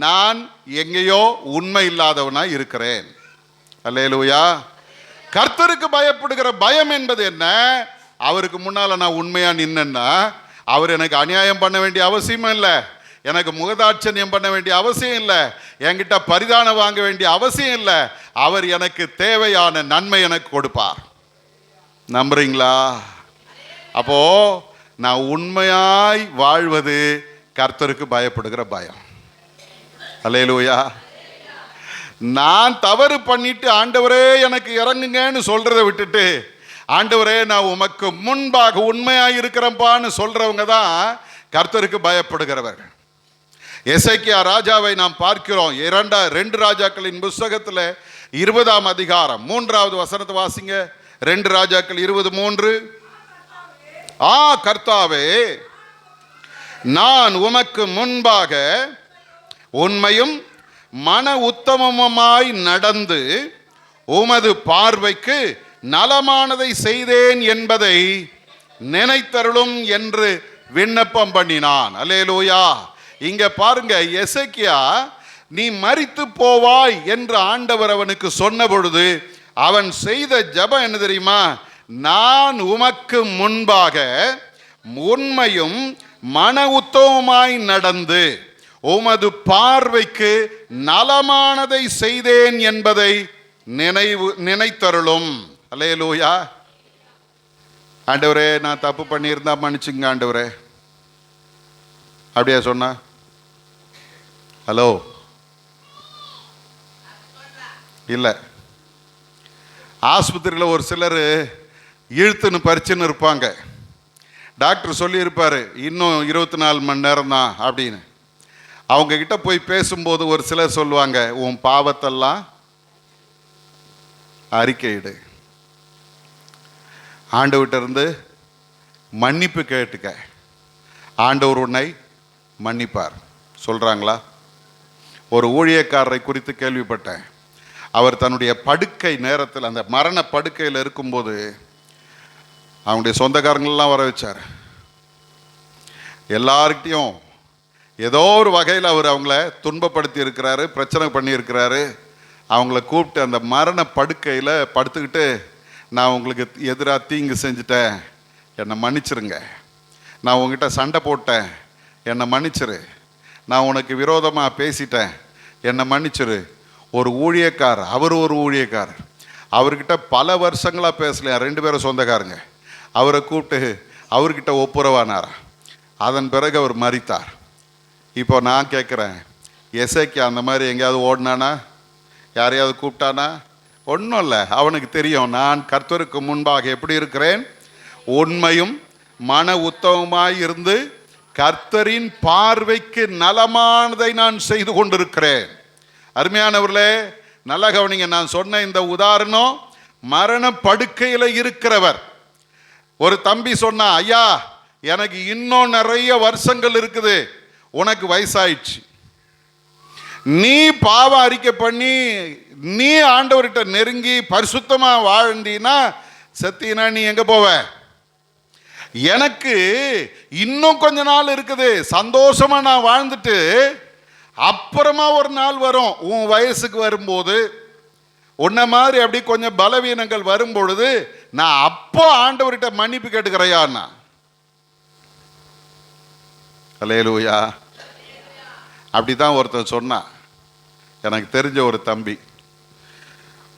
நான் எங்கேயோ உண்மை இல்லாதவனா இருக்கிறேன். அல்லேலூயா. கர்த்தருக்கு பயப்படுகிற பயம் என்பது என்ன? அவருக்கு முன்னால நான் உண்மையா நின்னா அவர் எனக்கு அநியாயம் பண்ண வேண்டிய அவசியமும் இல்லை, எனக்கு முகதாட்சண்யம் பண்ண வேண்டிய அவசியம் இல்லை, என்கிட்ட பரிதானம் வாங்க வேண்டிய அவசியம் இல்லை. அவர் எனக்கு தேவையான நன்மை எனக்கு கொடுப்பார். நம்புறீங்களா? அப்போ நான் உண்மையாய் வாழ்வது கர்த்தருக்கு பயப்படுகிற பயம். அல்லேலூயா. நான் தவறு பண்ணிட்டு ஆண்டவரே எனக்கு இறங்குங்கன்னு சொல்றதை விட்டுட்டு ஆண்டவரே நான் உமக்கு முன்பாக உண்மையாய் இருக்கிறப்பான்னு சொல்றவங்க தான் கர்த்தருக்கு பயப்படுகிறவர்கள். எசேக்கியா ராஜாவை நாம் பார்க்கிறோம். 2 ராஜாக்களின் புஸ்தகத்தில் 20ஆம் அதிகாரம் 3வது வசனத்தை வாசிங்க. 2 ராஜாக்கள் 20:3. கர்த்தாவே, நான் உமக்கு முன்பாக உண்மையும் மன உத்தமமாய் நடந்து உமது பார்வைக்கு நலமானதை செய்தேன் என்பதை நினைத்தருளும் என்று விண்ணப்பம் பண்ணினான். அல்லேலூயா. இங்க பாருங்க, எசேக்கியா நீ மரித்து போவாய் என்று ஆண்டவர் அவனுக்கு சொன்ன பொழுது அவன் செய்த ஜெபம் என்ன தெரியுமா? நான் உமக்கு முன்பாக உண்மையும் மன உத்தமமாய் நடந்து உமது பார்வைக்கு நலமானதை செய்தேன் என்பதை நினைத்தருளும். அல்லேலூயா. ஆண்டவரே, நான் தப்பு பண்ணியிருந்தா மன்னிச்சுங்க ஆண்டவரே. அப்படியா சொன்னா? ஹலோ, இல்லை. ஆஸ்பத்திரியில் ஒரு சிலர் இழுத்துன்னு பறிச்சுன்னு இருப்பாங்க. டாக்டர் சொல்லியிருப்பார் இன்னும் 24 மணி நேரம் தான் அப்படின்னு. அவங்க கிட்ட போய் பேசும்போது ஒரு சிலர் சொல்லுவாங்க, உன் பாவத்தெல்லாம் அறிக்கையிடு, ஆண்டவர்கிட்ட இருந்து மன்னிப்பு கேட்டுக்க, ஆண்டவர் உன்னை மன்னிப்பார் சொல்றாங்களா? ஒரு ஊழியக்காரரை குறித்து கேள்விப்பட்டேன். அவர் தன்னுடைய படுக்கை நேரத்தில், அந்த மரண படுக்கையில் இருக்கும்போது அவங்களுடைய சொந்தக்காரங்களெல்லாம் வர வச்சார். எல்லார்கிட்டையும் ஏதோ ஒரு வகையில் அவர் அவங்கள துன்பப்படுத்தி இருக்கிறாரு, பிரச்சனை பண்ணியிருக்கிறாரு. அவங்கள கூப்பிட்டு அந்த மரண படுக்கையில் படுத்துக்கிட்டு, நான் உங்களுக்கு எதிராக தீங்கு செஞ்சுட்டேன், என்னை மன்னிச்சிருங்க, நான் உங்ககிட்ட சண்டை போட்டேன், என்னை மன்னிச்சிரு, நான் உனக்கு விரோதமாக பேசிட்டேன், என்னை மன்னிச்சிரு. ஒரு ஊழியக்காரர், அவர் ஒரு ஊழியக்காரர், அவர்கிட்ட பல வருஷங்களாக பேசலையா, 2 பேரும் சொந்தக்காரங்க. அவரை கூப்பிட்டு அவர்கிட்ட ஒப்புரவானாரா. அதன் பிறகு அவர் மரித்தார். இப்போ நான் கேட்குறேன், எசேக்கியா அந்த மாதிரி எங்கேயாவது ஓடினானா? யாரையாவது கூப்பிட்டானா? ஒன்றும் இல்லை. அவனுக்கு தெரியும், நான் கர்த்தருக்கு முன்பாக எப்படி இருக்கிறேன், உண்மையும் மன உத்தமமாய் இருந்து கர்த்தரின் பார்வைக்கு நலமானதை நான் செய்து கொண்டிருக்கிறேன். அருமையானவர்களே, நல்ல கவனிங்க. நான் சொன்ன இந்த உதாரணம் மரண படுக்கையில் இருக்கிறவர். ஒரு தம்பி சொன்னா, ஐயா எனக்கு இன்னும் நிறைய வருஷங்கள் இருக்குது, உனக்கு வயசாயிடுச்சு, நீ பாவ அறிக்கை பண்ணி நீ ஆண்டவர்கிட்ட நெருங்கி பரிசுத்தமா வாழ்ந்தீனா செத்தீனா நீ எங்க போவ? எனக்கு இன்னும் கொஞ்ச நாள் இருக்குது, சந்தோஷமா நான் வாழ்ந்துட்டு அப்புறமா ஒரு நாள் வரும், உன் வயசுக்கு வரும்போது உன்ன மாதிரி அப்படி கொஞ்சம் பலவீனங்கள் வரும் பொழுது நான் அப்போ ஆண்டவர்கிட்ட மன்னிப்பு கேட்டுக்கிறையான்னா. அல்லேலூயா. அப்படிதான் ஒருத்தர் சொன்னா. எனக்கு தெரிஞ்ச ஒரு தம்பி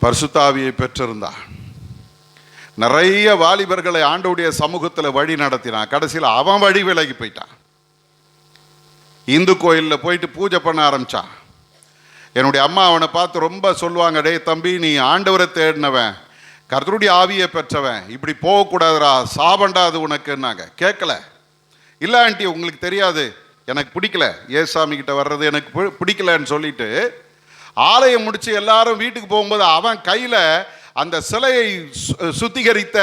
பரிசுத்த ஆவியை பெற்றிருந்தான். நிறைய வாலிபர்களை ஆண்டவருடைய சமூகத்தில் வழி நடத்தினான். கடைசியில் அவன் வழி விலகி போயிட்டான். இந்து கோயிலில் போயிட்டு பூஜை பண்ண ஆரம்பிச்சான். என்னுடைய அம்மா அவனை பார்த்து ரொம்ப சொல்லுவாங்க, டே தம்பி, நீ ஆண்டவரை தேடினவன், கர்த்தருடைய ஆவியை பெற்றவன், இப்படி போகக்கூடாதுரா, சாபண்டா அது உனக்குன்னாங்க. கேட்கல. இல்லை ஆண்டி, உங்களுக்கு தெரியாது, எனக்கு பிடிக்கல, ஏசாமி கிட்ட வர்றது எனக்கு பிடிக்கலன்னு சொல்லிட்டு ஆலயம் முடிச்சு எல்லாரும் வீட்டுக்கு போகும்போது அவன் கையில் அந்த சிலையை சுத்திகரித்த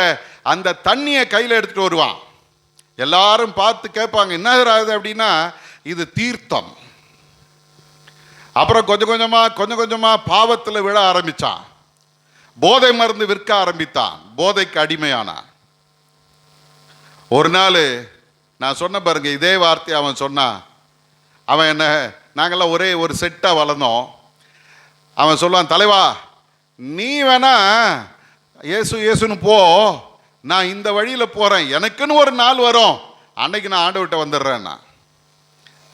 அந்த தண்ணியை கையில் எடுத்துட்டு வருவான். எல்லாரும் பார்த்து கேட்பாங்க, என்ன அப்படின்னா இது தீர்த்தம். அப்புறம் கொஞ்சம் கொஞ்சமா பாவத்தில் விழ ஆரம்பிச்சான். போதை மருந்து விற்க ஆரம்பித்தான். போதைக்கு அடிமையானான். ஒரு நாள் நான் சொன்ன பாருங்க, இதே வார்த்தை அவன் சொன்னான். அவன் என்ன, நாங்கள்லாம் ஒரே ஒரு செட்டாக வளர்ந்தோம். அவன் சொல்லுவான், தலைவா நீ வேணா இயேசுன்னு போ, நான் இந்த வழியில் போகிறேன், எனக்குன்னு ஒரு நாள் வரும், அன்னைக்கு நான் ஆண்டவர்கிட்ட வந்துடுறேன்னா.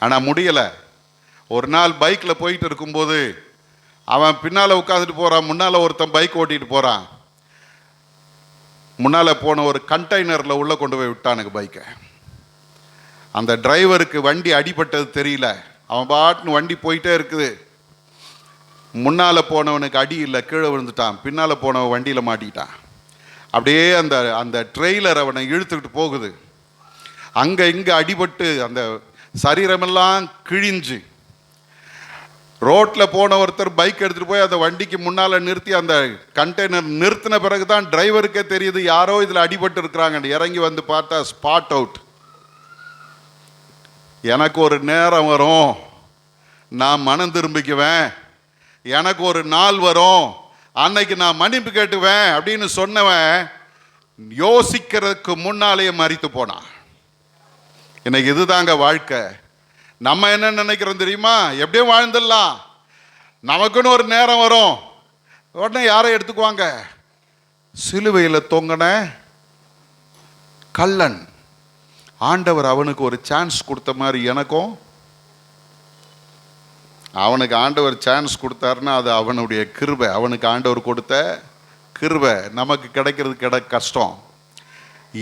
ஆனால் முடியலை. ஒரு நாள் பைக்கில் போயிட்டு இருக்கும்போது அவன் பின்னால் உட்காந்துட்டு போகிறான், முன்னால் ஒருத்தன் பைக் ஓட்டிகிட்டு போகிறான். முன்னால் போன ஒரு கண்டெய்னரில் உள்ளே கொண்டு போய் விட்டானுங்க பைக்கை. அந்த டிரைவருக்கு வண்டி அடிபட்டது தெரியல, அவன் பாட்டுன்னு வண்டி போயிட்டே இருக்குது. முன்னால் போனவனுக்கு அடி இல்லை, கீழே விழுந்துட்டான். பின்னால் போனவன் வண்டியில் மாட்டிக்கிட்டான். அப்படியே அந்த அந்த ட்ரெய்லர் அவனை இழுத்துக்கிட்டு போகுது. அங்கே இங்கே அடிபட்டு அந்த சரீரமெல்லாம் கிழிஞ்சு, ரோட்டில் போன ஒருத்தர் பைக் எடுத்துகிட்டு போய் அந்த வண்டிக்கு முன்னால் நிறுத்தி அந்த கண்டெய்னர் நிறுத்தின பிறகு தான் டிரைவருக்கே தெரியுது யாரோ இதில் அடிபட்டு இருக்கிறாங்க. இறங்கி வந்து பார்த்தா ஸ்பாட் அவுட். எனக்கு ஒரு நேரம் வரும், நான் மனம் திரும்பிக்குவேன், எனக்கு ஒரு நாள் வரும், அன்னைக்கு நான் மன்னிப்பு கேட்டுவேன் அப்படின்னு சொன்னவன் யோசிக்கிறதுக்கு முன்னாலேயே மரித்து போனான். இன்னைக்கு இதுதாங்க வாழ்க்கை. நம்ம என்ன நினைக்கிறோம் தெரியுமா? எப்படியும் வாழ்ந்துடலாம், நமக்குன்னு ஒரு நேரம் வரும், உடனே யாரை எடுத்துக்குவாங்க? சிலுவையில் தொங்கின கள்ளன், ஆண்டவர் அவனுக்கு ஒரு சான்ஸ் கொடுத்த மாதிரி எனக்கும் அவனுக்கு ஆண்டவர் சான்ஸ் கொடுத்தாருன்னா அது அவனுடைய கிருபை. அவனுக்கு ஆண்டவர் கொடுத்த கிருபை நமக்கு கிடைக்கிறது கஷ்டம்.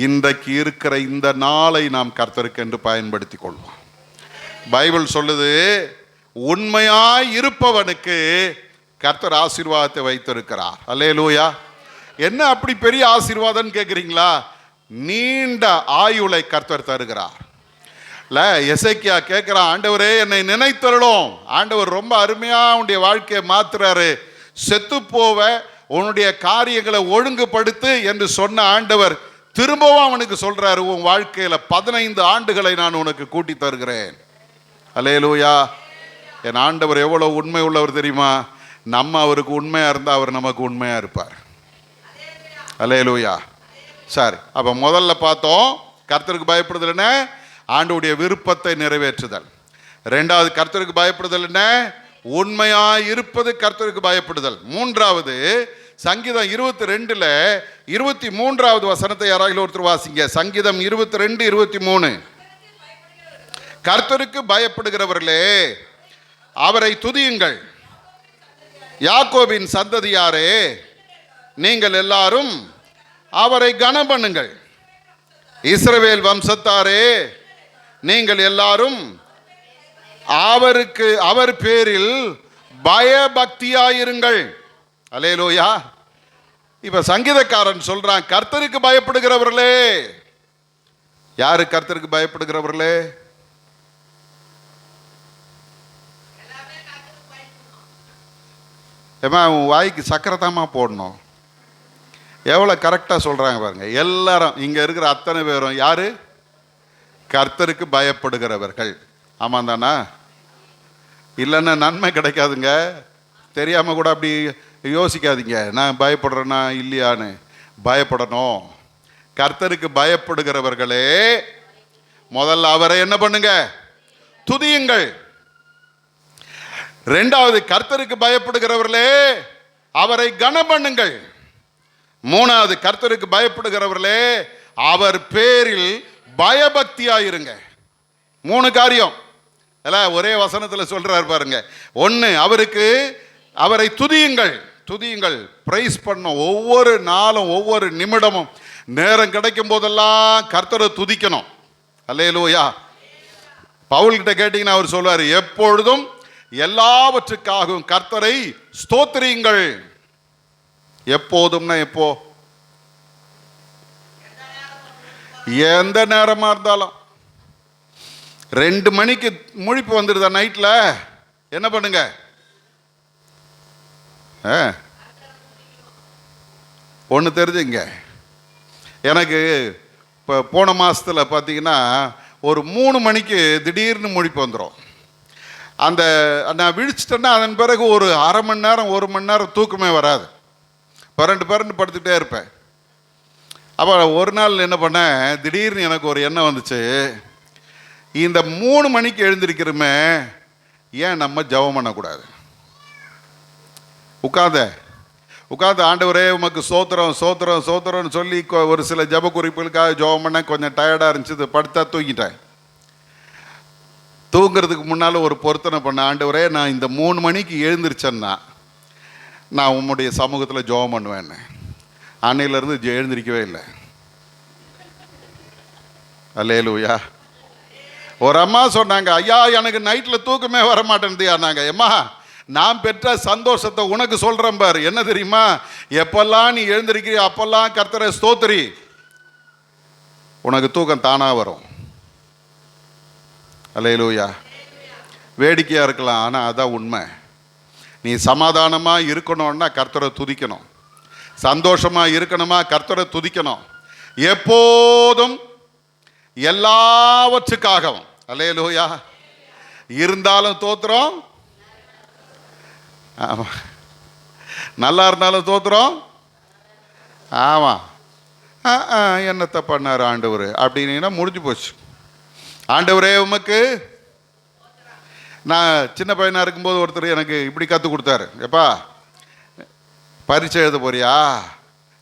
இன்றைக்கு இருக்கிற இந்த நாளை நாம் கர்த்தருக்கு என்று பயன்படுத்தி கொள்வோம். பைபிள் சொல்லுது, உண்மையாய் இருப்பவனுக்கு கர்த்தர் ஆசீர்வாதத்தை வைத்திருக்கிறார். அல்லேலூயா. என்ன அப்படி பெரிய ஆசீர்வாதம் கேட்குறீங்களா? நீண்ட ஆயுளை கர்த்தர் தருகிறார். இல்லை, எசேக்கியா கேட்குறான், ஆண்டவரே என்னை நினைத்தருளும். ஆண்டவர் ரொம்ப அருமையாக உன்னுடைய வாழ்க்கையை மாத்துறாரு. செத்து போவ உன்னுடைய காரியங்களை ஒழுங்குபடுத்து என்று சொன்ன ஆண்டவர் திரும்பவும் அவனுக்கு சொல்றாரு, உன் வாழ்க்கையில் 15 ஆண்டுகளை நான் உனக்கு கூட்டி தருகிறேன். அல்லேலூயா. என் ஆண்டவர் எவ்வளவு உண்மை உள்ளவர் தெரியுமா? நம்ம அவருக்கு உண்மையா இருந்தால் அவர் நமக்கு உண்மையா இருப்பார். அல்லேலூயா. சரி, அப்போ முதல்ல பார்த்தோம் கர்த்தருக்கு பயப்படுதல் என்ன? ஆண்டவருடைய விருப்பத்தை நிறைவேற்றுதல். ரெண்டாவது, கர்த்தருக்கு பயப்படுதல் என்ன? உண்மையாய் இருப்பது கர்த்தருக்கு பயப்படுதல். மூன்றாவது, சங்கீதம் 22ல் 23வது வசனத்தை யாராவது ஒருத்தர் வாசிங்க. சங்கீதம் 22:23. கர்த்தருக்கு பயப்படுகிறவர்களே அவரை துதியுங்கள், யாக்கோபின் சந்ததியாரே நீங்கள் எல்லாரும் அவரை கனம் பண்ணுங்கள், இஸ்ரவேல் வம்சத்தாரே நீங்கள் எல்லாரும் அவர் பேரில் பயபக்தியாயிருங்கள். அல்லேலூயா. இப்ப சங்கீதக்காரன் சொல்றான், கர்த்தருக்கு பயப்படுகிறவர்களே. யாரு கர்த்தருக்கு பயப்படுகிறவர்களே? ஏமா உன் வாய்க்கு சக்கரை தாமா போடணும். எவ்வளோ கரெக்டாக சொல்கிறாங்க பாருங்க. எல்லாரும் இங்கே இருக்கிற அத்தனை பேரும் யாரு? கர்த்தருக்கு பயப்படுகிறவர்கள். ஆமாம் தானா? இல்லைன்னா நன்மை கிடைக்காதுங்க. தெரியாமல் கூட அப்படி யோசிக்காதீங்க, நான் பயப்படுறேன்னா இல்லையான்னு. பயப்படணும். கர்த்தருக்கு பயப்படுகிறவர்களே முதல்ல அவரை என்ன பண்ணுங்க? துதியுங்கள். ரெண்டாவது, கர்த்தருக்கு பயப்படுகிறவர்களே அவரை கனம் பண்ணுங்கள். மூணாவது, கர்த்தருக்கு பயப்படுகிறவர்களே அவர் பேரில் பயபக்தியாயிருங்க. 3 காரியம் ஒரே வசனத்தில் சொல்றாரு பாருங்க. 1, அவரை துதியுங்கள். துதியுங்கள், பிரைஸ் பண்ணும். ஒவ்வொரு நாளும் ஒவ்வொரு நிமிடமும் நேரம் கிடைக்கும் போதெல்லாம் கர்த்தரை துதிக்கணும். அல்லேலூயா. பவுல் கிட்ட கேட்டீங்கன்னா அவர் சொல்வார், எப்பொழுதும் எல்லாவற்றுக்காகவும் கர்த்தரை ஸ்தோத்திரியுங்கள். எப்போதும்னா எப்போ? எந்த நேரமா இருந்தாலும். 2 மணிக்கு முழிப்பு வந்துடுதா நைட்ல, என்ன பண்ணுங்க? ஒன்று தெரிஞ்சுங்க, எனக்கு இப்போ போன மாதத்தில் பார்த்தீங்கன்னா ஒரு 3 மணிக்கு திடீர்னு முழிப்பு வந்துடும். நான் விழிச்சிட்டேன்னா அதன் பிறகு ஒரு அரை மணி நேரம் 1 மணி நேரம் தூக்கமே வராது. பரண்டு படுத்துக்கிட்டே இருப்பேன். அப்போ ஒரு நாள் என்ன பண்ணேன், திடீர்னு எனக்கு ஒரு எண்ணம் வந்துச்சு, இந்த 3 மணிக்கு எழுந்திருக்கிறோமே, ஏன் நம்ம ஜெபம் பண்ணக்கூடாது? உட்காந்து ஆண்டவரே உமக்கு சோத்திரம் சோத்திரம் சோத்திரம்னு சொல்லி ஒரு சில ஜெப குறிப்புகளுக்காக ஜெபம் பண்ண கொஞ்சம் டயர்டாக இருந்துச்சு, படுத்தா தூங்கிட்டேன். தூங்குறதுக்கு முன்னால் ஒரு பொருத்தனை பண்ண, ஆண்டவரே நான் இந்த 3 மணிக்கு எழுந்திரிச்சேன்னா நான் உம்முடைய சமூகத்தில் ஜெபம் பண்ணுவேன்னு. அன்னையிலேருந்து எழுந்திரிக்கவே இல்லை. அல்லேலூயா. ஒரு அம்மா சொன்னாங்க, ஐயா எனக்கு நைட்டில் தூக்கமே வர மாட்டேன்தியா. நாங்கள் எம்மா நான் பெற்ற சந்தோஷத்தை உனக்கு சொல்கிறேன் பாரு, என்ன தெரியுமா? எப்பெல்லாம் நீ எழுந்திருக்கிறிய அப்பெல்லாம் கர்த்தரை ஸ்தோத்திரி, உனக்கு தூக்கம் தானாக வரும். அல்லேலூயா. வேடிக்கையாக இருக்கலாம், ஆனால் அதான் உண்மை. நீ சமாதானமாக இருக்கணும்னா கர்த்தரை துதிக்கணும், சந்தோஷமாக இருக்கணுமா கர்த்தரை துதிக்கணும். எப்போதும் எல்லாவற்றுக்காகவும். அல்லேலூயா. இருந்தாலும் தோத்திரம், ஆமாம், நல்லா இருந்தாலும் தோத்திரம். ஆமாம், என்னத்தை பண்ணார் ஆண்டவர் அப்படின்னா முடிஞ்சு போச்சு. ஆண்டவரே உமக்கு. நான் சின்ன பையனாக இருக்கும்போது ஒருத்தர் எனக்கு இப்படி கற்றுக் கொடுத்தாரு, எப்பா பரீட்சை எழுத போறியா,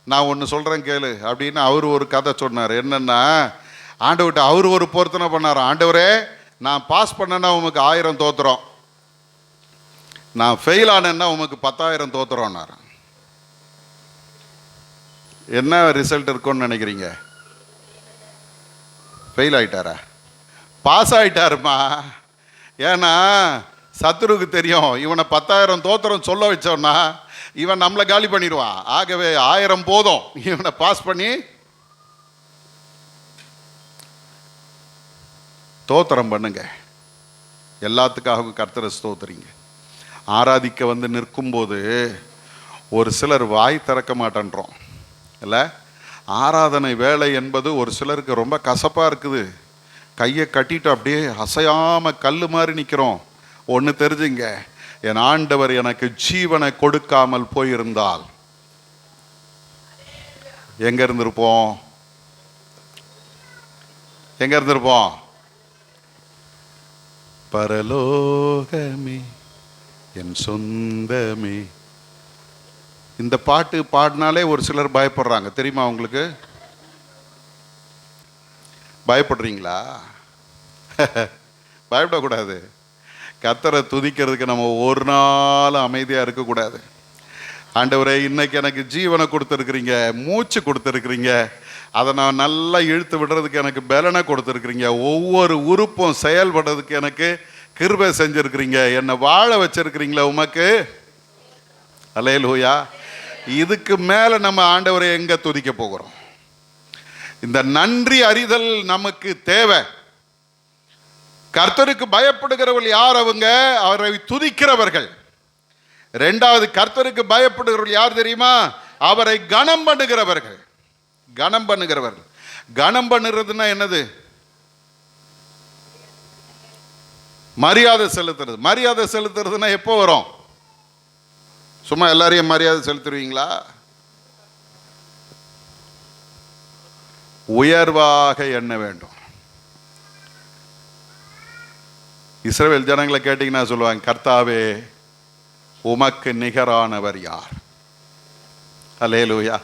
நான் ஒன்று சொல்கிறேன் கேளு அப்படின்னு அவர் ஒரு கதை சொன்னார். என்னென்னா, ஆண்டவர்கிட்ட அவர் ஒரு பொருத்தனை பண்ணார். ஆண்டவரே நான் பாஸ் பண்ணேன்னா உமக்கு 1000 தோத்துறோம், நான் ஃபெயில் ஆனேன்னா உமக்கு 10,000 தோத்துறோன்னாரு. என்ன ரிசல்ட் இருக்கும்னு நினைக்கிறீங்க? ஃபெயில் ஆகிட்டாரா? பாஸ் ஆகிட்டாருமா. ஏன்னா சத்துருக்கு தெரியும், இவனை 10,000 தோத்துறோம் சொல்ல வச்சோன்னா இவன் நம்மளை காலி பண்ணிடுவான். ஆகவே 1000 போதும், இவனை பாஸ் பண்ணி ஸ்தோத்திரம் பண்ணுங்க. எல்லாத்துக்காகவும் கர்த்தரை ஸ்தோத்திரிங்க. ஆராதிக்க வந்து நிற்கும்போது ஒரு சிலர் வாய் திறக்க மாட்டேன்றோம் இல்லை? ஆராதனை வேலை என்பது ஒரு சிலருக்கு ரொம்ப கசப்பாக இருக்குது. கையை கட்டிட்டு அப்படியே அசையாமல் கல் மாதிரி நிற்கிறோம். ஒன்று தெரிஞ்சுங்க, என் ஆண்டவர் எனக்கு ஜீவனை கொடுக்காமல் போயிருந்தால் எங்கே இருந்திருப்போம்? எங்கே இருந்திருப்போம்? பரலோகமே என் சொந்தமே. இந்த பாட்டு பாடினாலே ஒரு சிலர் பயப்படுறாங்க, தெரியுமா உங்களுக்கு? பயப்படுறீங்களா? பயப்படக்கூடாது. கர்த்தரை துதிக்கிறதுக்கு நம்ம ஒரு நாள் அமைதியாக இருக்கக்கூடாது. ஆண்டவரே இன்னைக்கு எனக்கு ஜீவனை கொடுத்துருக்குறீங்க, மூச்சு கொடுத்துருக்குறீங்க, அதை நான் நல்லா இழுத்து விடுறதுக்கு எனக்கு பலனை கொடுத்துருக்குறீங்க, ஒவ்வொரு உறுப்பும் செயல்படுறதுக்கு எனக்கு கிருபை செஞ்சுருக்கிறீங்க, என்னை வாழ வச்சிருக்கிறீங்களா உமக்கு. அல்லேலூயா. இதுக்கு மேலே நம்ம ஆண்டவரை எங்கே துதிக்க போகிறோம்? இந்த நன்றி அறிதல் நமக்கு தேவை. கர்த்தருக்கு பயப்படுகிறவர்கள் யார்? அவங்க அவரை துதிக்கிறவர்கள். ரெண்டாவது, கர்த்தருக்கு பயப்படுகிறவர்கள் யார் தெரியுமா? அவரை கனம் பண்ணுகிறவர்கள். கனம் பண்ணுகிறவர்கள். கனம் பண்ணுறதுன்னா என்னது? மரியாதை செலுத்துறது. மரியாதை செலுத்துறதுன்னா எப்போ வரும்? சும்மா எல்லாரையும் மரியாதை செலுத்துவீங்களா? உயர்வாக எண்ண வேண்டும். இஸ்ரவேல் ஜனங்களை கேட்டீங்கன்னா சொல்லுவாங்க, கர்த்தாவே உமக்கு நிகரானவர் யார்? அல்லேலூயா.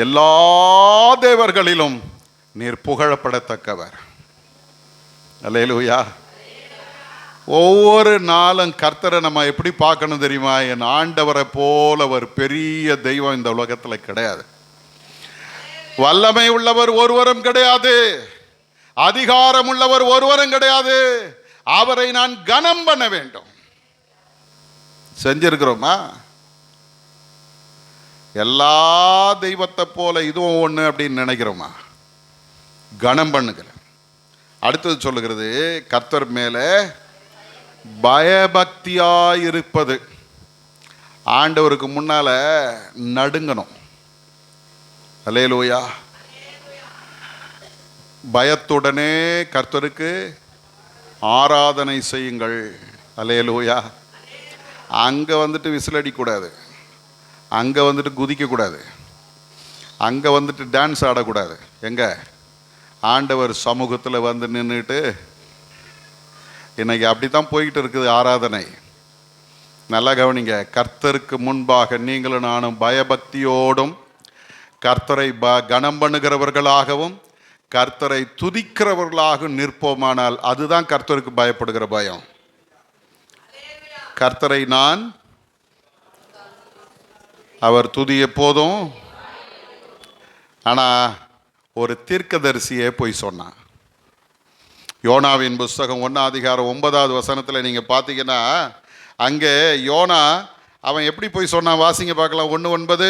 எல்லா தேவர்களிலும் நீர் புகழப்படத்தக்கவர். அல்லேலூயா. ஒவ்வொரு நாளும் கர்த்தரை நம்ம எப்படி பார்க்கணும் தெரியுமா? என் ஆண்டவரை போல ஒரு பெரிய தெய்வம் இந்த உலகத்தில் கிடையாது. வல்லமை உள்ளவர் ஒருவரும் கிடையாது, அதிகாரம் உள்ளவர் ஒருவரும் கிடையாது. அவரை நான் கனம் பண்ண வேண்டும். செஞ்சிருக்கிறோமா? எல்லா தெய்வத்தை போல இதுவும் ஒன்று அப்படின்னு நினைக்கிறோமா? கனம் பண்ணுகிற. அடுத்தது சொல்லுகிறது, கர்த்தர் மேலே பயபக்தியாயிருப்பது. ஆண்டவருக்கு முன்னால நடுங்கணும். அல்லேலூயா. பயத்துடனே கர்த்தருக்கு ஆராதனை செய்யுங்கள். அல்லேலூயா. அங்கே வந்துட்டு விசில் அடிக்கக்கூடாது, அங்கே வந்துட்டு குதிக்கக்கூடாது, அங்கே வந்துட்டு டான்ஸ் ஆடக்கூடாது. எங்கே? ஆண்டவர் சமூகத்தில் வந்து நின்றுட்டு இன்னைக்கு அப்படித்தான் போய்கிட்டு இருக்குது ஆராதனை. நல்லா கவனிங்க. கர்த்தருக்கு முன்பாக நீங்களும் நானும் பயபக்தியோடும் கர்த்தரை கனம் பண்ணுகிறவர்களாகவும் கர்த்தரை துதிக்கிறவர்களாக நிற்போமானால் அதுதான் கர்த்தருக்கு பயப்படுகிற பயம். கர்த்தரை நான் அவர் துதி எப்போதும். ஆனால் ஒரு தீர்க்கதரிசியே போய் சொன்னான். யோனாவின் புஸ்தகம் 1:9 நீங்கள் பார்த்தீங்கன்னா அங்கே யோனா அவன் எப்படி போய் சொன்னான்? வாசிங்க பார்க்கலாம். 1:9.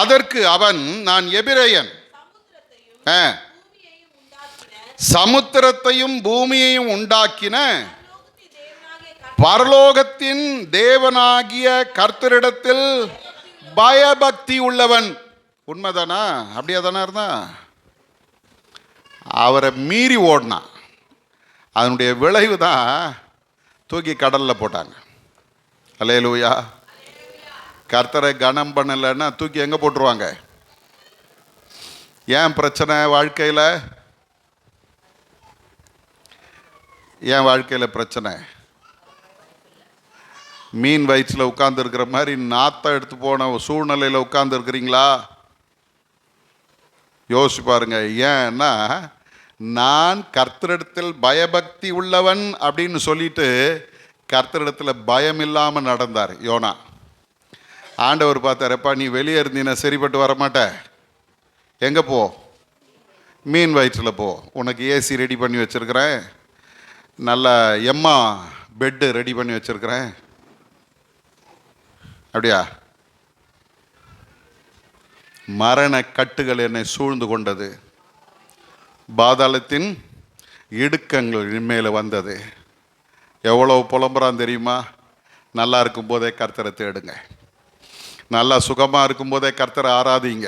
அதற்கு அவன், நான் எபிரெயன், சமுத்திரத்தையும் பூமியையும் உண்டாக்கின பரலோகத்தின் தேவனாகிய கர்த்தரிடத்தில் பயபக்தி உள்ளவன். உண்மைதானா? அப்படியே தானே இருந்தா? அவரை மீறி ஓடினான். அதனுடைய விளைவு தான் தூக்கி கடலில் போட்டாங்க. அல்லேலூயா. கர்த்தரை கனம் பண்ணலைன்னா தூக்கி எங்கே போட்டுருவாங்க? ஏன் பிரச்சனை வாழ்க்கையில்? ஏன் வாழ்க்கையில் பிரச்சனை? மீன் வயிற்றில் உட்கார்ந்துருக்கிற மாதிரி நாத்தம் எடுத்து போன சூழ்நிலையில் உட்கார்ந்துருக்கிறீங்களா? யோசிச்சு பாருங்க. ஏன்னா நான் கர்த்தரிடத்தில் பயபக்தி உள்ளவன் அப்படின்னு சொல்லிட்டு கர்த்தரிடத்தில் பயம் இல்லாமல் நடந்தார் யோனா. ஆண்டவர் பார்த்தாரப்பா, நீ வெளியே இருந்தீன்னா சரிப்பட்டு வரமாட்ட, எங்கே போ? மீன் வயிற்றில் போ. உனக்கு ஏசி ரெடி பண்ணி வச்சுருக்கிறேன், நல்ல எம்மா பெட்டு ரெடி பண்ணி வச்சுருக்கிறேன். அப்படியா? மரண கட்டுகள் என்னை சூழ்ந்து கொண்டது, பாதாளத்தின் இடுக்கங்கள் மேலே வந்தது. எவ்வளோ புலம்புறான் தெரியுமா? நல்லா இருக்கும்போதே கர்த்தரை தேடுங்க, நல்லா சுகமாக இருக்கும்போதே கர்த்தரை ஆராதிங்க,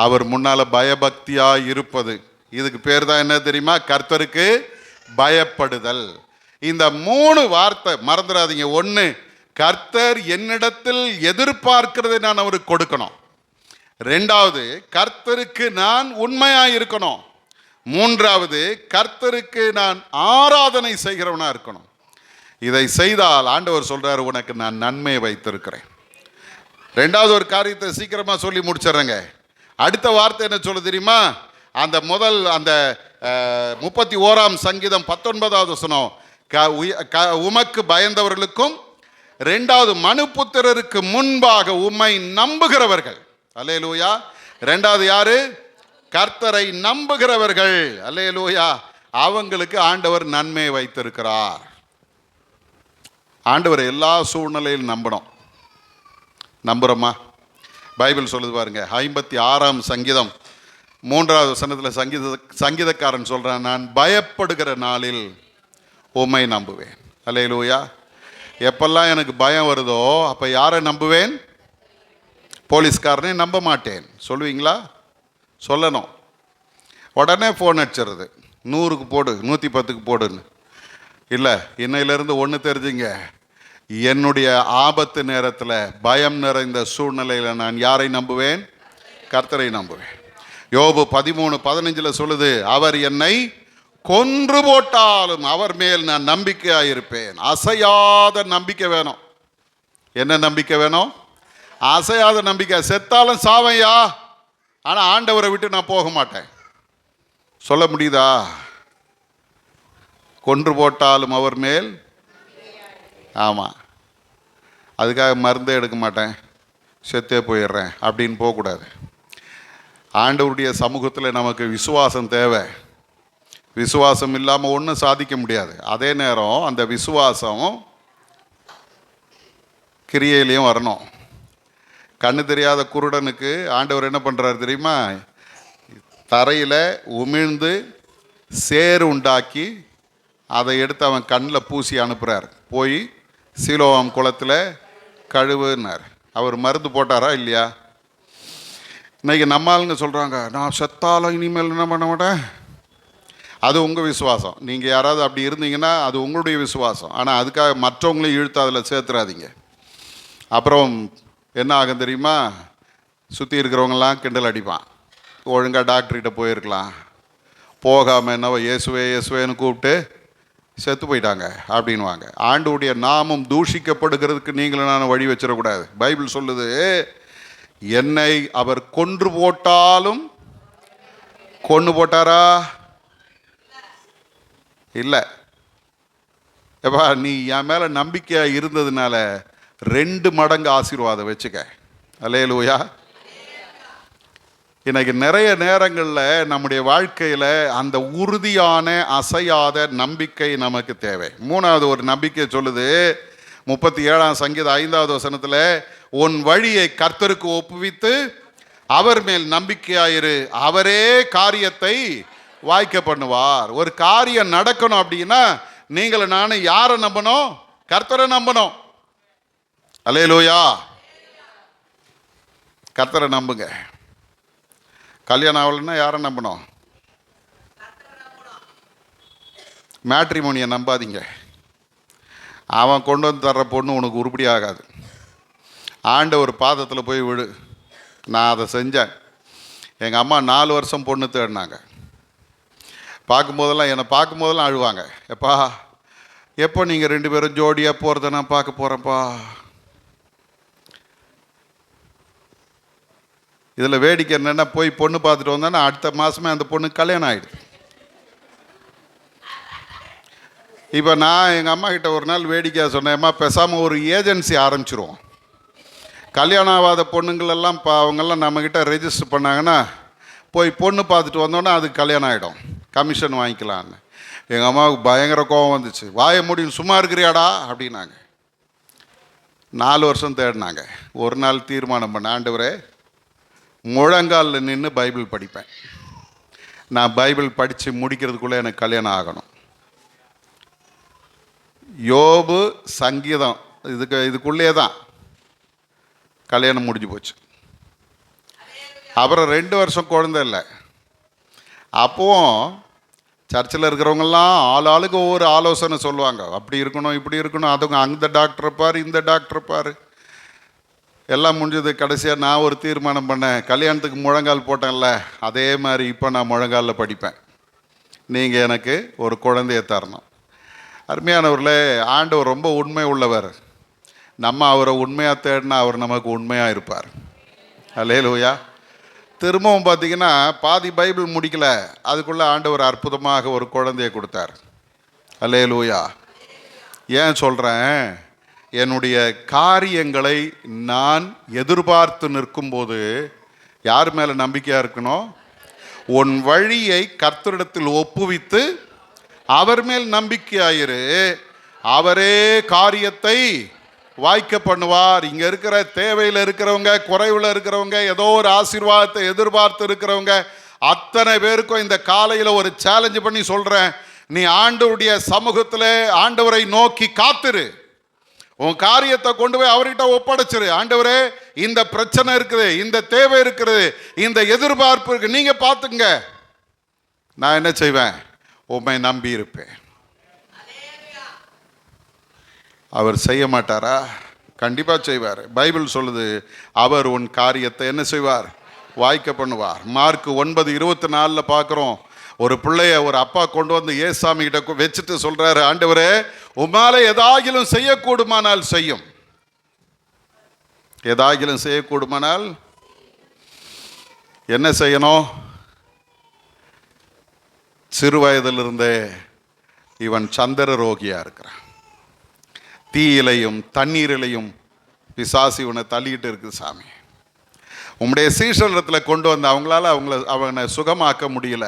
அவர் முன்னால் பயபக்தியாக இருப்பது. இதுக்கு பேர் தான் என்ன தெரியுமா? கர்த்தருக்கு பயப்படுதல். இந்த 3 வார்த்தை மறந்துடாதீங்க. 1, கர்த்தர் என்னிடத்தில் எதிர்பார்க்கிறதை நான் அவருக்கு கொடுக்கணும். 2வது, கர்த்தருக்கு நான் உண்மையாக இருக்கணும். 3வது, கர்த்தருக்கு நான் ஆராதனை செய்கிறவனா இருக்கணும். இதை செய்தால் ஆண்டவர் சொல்றாரு, உனக்கு நான் நன்மை வைத்திருக்கிறேன். 2வது ஒரு காரியத்தை சீக்கிரமாக சொல்லி முடிச்சிடுறேங்க. அடுத்த வார்த்தை என்ன சொல்ல தெரியுமா? அந்த 31ஆம் சங்கீதம் 19வது வசனம், உமக்கு பயந்தவர்களுக்கும் 2வது மனுபுத்திரருக்கு முன்பாக உம்மை நம்புகிறவர்கள். அல்லேலூயா. 2வது யாரு? கர்த்தரை நம்புகிறவர்கள். அல்லேலூயா. அவங்களுக்கு ஆண்டவர் நன்மை வைத்திருக்கிறார். ஆண்டவர் எல்லா சூழ்நிலையிலும் நம்பணும். நம்புறோமா? பைபிள் சொல்லுது பாருங்க. 56ஆம் சங்கீதம் 3வது வசனத்தில் சங்கீதக்காரன் சொல்றான், நான் பயப்படுகிற நாளில் உம்மை நம்புவேன். அல்லேலூயா. எப்பெல்லாம் எனக்கு பயம் வருதோ அப்போ யாரை நம்புவேன்? போலீஸ்காரனே நம்ப மாட்டேன். சொல்லுவீங்களா? சொல்லணும். உடனே ஃபோன் அடிச்சிடுறது, 100க்கு போடு, 110க்கு போடுன்னு. இல்லை, இன்னையிலேருந்து ஒன்று தெரிஞ்சுங்க, என்னுடைய ஆபத்து நேரத்தில் பயம் நிறைந்த சூழ்நிலையில் நான் யாரை நம்புவேன்? கர்த்தரை நம்புவேன். யோபு 13:15 சொல்லுது, அவர் என்னை கொன்று போட்டாலும் அவர் மேல் நான் நம்பிக்கையாக இருப்பேன். அசையாத நம்பிக்கை வேணும். என்ன நம்பிக்கை வேணும்? அசையாத நம்பிக்கை. செத்தாலும் சாவையா, ஆனால் ஆண்டவரை விட்டு நான் போக மாட்டேன். சொல்ல முடியுதா? கொன்று போட்டாலும் அவர் மேல். ஆமாம், அதுக்காக மருந்தே எடுக்க மாட்டேன், செத்தே போயிடுறேன் அப்படின்னு போகக்கூடாது. ஆண்டவருடைய சமூகத்தில் நமக்கு விசுவாசம் தேவை. விசுவாசம் இல்லாமல் ஒன்றும் சாதிக்க முடியாது. அதே நேரம் அந்த விசுவாசம் கிரியையிலையும் வரணும். கண்ணு தெரியாத குருடனுக்கு ஆண்டவர் என்ன பண்ணுறாரு தெரியுமா? தரையில் உமிழ்ந்து சேறு உண்டாக்கி அதை எடுத்து அவன் கண்ணில் பூசி அனுப்புகிறார். போய் சீலோவாம் குளத்தில் கழுவுனார். அவர் மருந்து போட்டாரா இல்லையா? இன்னைக்கு நம்ம ஆளுங்க சொல்கிறாங்க, நான் செத்தாலும் இனிமேல் என்ன பண்ண மாட்டேன். அது உங்கள் விசுவாசம். நீங்கள் யாராவது அப்படி இருந்தீங்கன்னா அது உங்களுடைய விசுவாசம். ஆனால் அதுக்காக மற்றவங்களையும் இழுத்து அதில் சேர்த்துறாதீங்க. அப்புறம் என்ன ஆகும் தெரியுமா? சுற்றி இருக்கிறவங்களாம் கிண்டல் அடிப்பான். ஒழுங்காக டாக்டர்கிட்ட போயிருக்கலாம், போகாமல் என்னவோ இயேசுவே இயேசுவேன்னு கூப்பிட்டு செத்து போயிட்டாங்க அப்படின்வாங்க. ஆண்டவருடைய நாமம் தூஷிக்கப்படுகிறதுக்கு நீங்களும் நான் வழி வச்சிடக்கூடாது. பைபிள் சொல்லுது, என்னை அவர் கொன்று போட்டாலும். கொன்று போட்டாரா? இல்லை. எப்பா, நீ என் மேலே நம்பிக்கையாக இருந்ததுனால 2 மடங்கு ஆசீர்வாதம் வச்சுக்க. அல்லேலூயா. இன்னைக்கு நிறைய நேரங்களில் நம்முடைய வாழ்க்கையில் அந்த உறுதியான அசையாத நம்பிக்கை நமக்கு தேவை. 3வது ஒரு நம்பிக்கை சொல்லுது, 37ஆம் சங்கீதம் 5வது வசனத்தில், உன் வழியை கர்த்தருக்கு ஒப்புவித்து அவர் மேல் நம்பிக்கையாயிரு, அவரே காரியத்தை வாய்க்க பண்ணுவார். ஒரு காரியம் நடக்கணும் அப்படின்னா நீங்களும் நானும் யாரை நம்பணும்? கர்த்தரை நம்பணும். அல்லேலூயா. கர்த்தரை நம்புங்க. கல்யாணம் ஆகலைன்னா யாரை நம்பணும்? மேட்ரிமோனியை நம்பாதீங்க. அவன் கொண்டு வந்து தர்ற பொண்ணு உனக்கு உருப்படி ஆகாது. ஆண்டவர் பாதத்தில் போய் விடு. நான் அதை செஞ்சேன். எங்கள் அம்மா 4 வருஷம் பொண்ணு தேடினாங்க. என்னை பார்க்கும்போதெல்லாம் அழுவாங்க. எப்பா, எப்போ நீங்கள் 2 பேரும் ஜோடியாக போகிறத நான் பார்க்க போகிறேன்ப்பா. இதில் வேடிக்கை என்னென்னா, போய் பொண்ணு பார்த்துட்டு வந்தோன்னா அடுத்த மாதமே அந்த பொண்ணு கல்யாணம் ஆகிடுது. இப்போ நான் எங்கள் அம்மா கிட்ட ஒரு நாள் வேடிக்கையாக சொன்னேன், அம்மா பேசாமல் ஒரு ஏஜென்சி ஆரம்பிச்சிருவோம். கல்யாணம் ஆகாத பொண்ணுங்களெல்லாம் அவங்கெல்லாம் நம்மக்கிட்ட ரெஜிஸ்டர் பண்ணாங்கன்னா போய் பொண்ணு பார்த்துட்டு வந்தோன்னா அதுக்கு கல்யாணம் ஆகிடும், கமிஷன் வாங்கிக்கலான்னு. எங்கள் அம்மாவுக்கு பயங்கர கோபம் வந்துச்சு. வாய முடியும் சும்மா இருக்கிறியாடா அப்படின்னாங்க. 4 வருஷம் தேடினாங்க. ஒரு நாள் தீர்மானம் பண்ண, ஆண்டவரே, முழங்காலில் நின்று பைபிள் படிப்பேன். நான் பைபிள் படித்து முடிக்கிறதுக்குள்ளே எனக்கு கல்யாணம் ஆகணும். யோபு, சங்கீதம் இதுக்குள்ளே தான் கல்யாணம் முடிஞ்சு போச்சு. அப்புறம் 2 வருஷம் குழந்தை இல்லை. அப்போவும் சர்ச்சில் இருக்கிறவங்கெல்லாம் ஆளுக்கு ஒவ்வொரு ஆலோசனை சொல்லுவாங்க. அப்படி இருக்கணும், இப்படி இருக்கணும், அதுங்க அந்த டாக்டரை பாரு, இந்த டாக்டரை பாரு. எல்லாம் முடிஞ்சது. கடைசியாக நான் ஒரு தீர்மானம் பண்ணேன். கல்யாணத்துக்கு முழங்கால் போட்டேன்ல, அதே மாதிரி இப்போ நான் முழங்காலில் படிப்பேன். நீங்கள் எனக்கு ஒரு குழந்தைய தரணும். அருமையானவர்களே, ஆண்டவர் ரொம்ப உண்மை உள்ளவர். நம்ம அவரை உண்மையாக தேடினா அவர் நமக்கு உண்மையாக இருப்பார். அல்லேலூயா. திரும்பவும் பார்த்தீங்கன்னா பாதி பைபிள் முடிக்கல, அதுக்குள்ளே ஆண்டவர் அற்புதமாக ஒரு குழந்தைய கொடுத்தார். அல்லேலூயா. ஏன் சொல்கிறேன்? என்னுடைய காரியங்களை நான் எதிர்பார்த்து நிற்கும்போது யார் மேலே நம்பிக்கையாக இருக்கணும்? உன் வழியை கர்த்தரிடத்தில் ஒப்புவித்து அவர் மேல் நம்பிக்கையாயிரு, அவரே காரியத்தை வாய்க்க பண்ணுவார். இங்கே இருக்கிற தேவையில் இருக்கிறவங்க, குறைவில் இருக்கிறவங்க, ஏதோ ஒரு ஆசீர்வாதத்தை எதிர்பார்த்து இருக்கிறவங்க அத்தனை பேருக்கும் இந்த காலையில் ஒரு சேலஞ்சு பண்ணி சொல்கிறேன். நீ ஆண்டவருடைய சமூகத்தில் ஆண்டவரை நோக்கி காத்திரு. உன் காரியத்தை கொண்டு போய் அவர்கிட்ட ஒப்படைச்சிரு. ஆண்டவரே, இந்த பிரச்சனை இருக்குது, இந்த தேவை இருக்குது, இந்த எதிர்பார்ப்பு இருக்கு, நீங்க பார்த்துங்க, நான் என்ன செய்வேன்? உம்மை நம்பி இருப்பேன். அவர் செய்ய மாட்டாரா? கண்டிப்பா செய்வார். பைபிள் சொல்லுது, அவர் உன் காரியத்தை என்ன செய்வார்? வாய்க்க பண்ணுவார். மார்க் 9:24 பார்க்குறோம். ஒரு பிள்ளைய ஒரு அப்பா கொண்டு வந்து ஏசாமி கிட்ட வச்சுட்டு சொல்றாரு, ஆண்டவரே, உம்மால எதாகிலும் செய்யக்கூடுமானால் செய்யும். எதாகிலும் செய்யக்கூடுமானால் என்ன செய்யணும்? சிறு வயதிலிருந்தே இவன் சந்திர ரோகியா இருக்கிறான். தீயிலையும் தண்ணீரிலையும் பிசாசு இவனை தள்ளிக்கிட்டு இருக்குது. சாமி, உம்முடைய சீஷரிடத்தில் கொண்டு வந்து அவனை சுகமாக்க முடியல.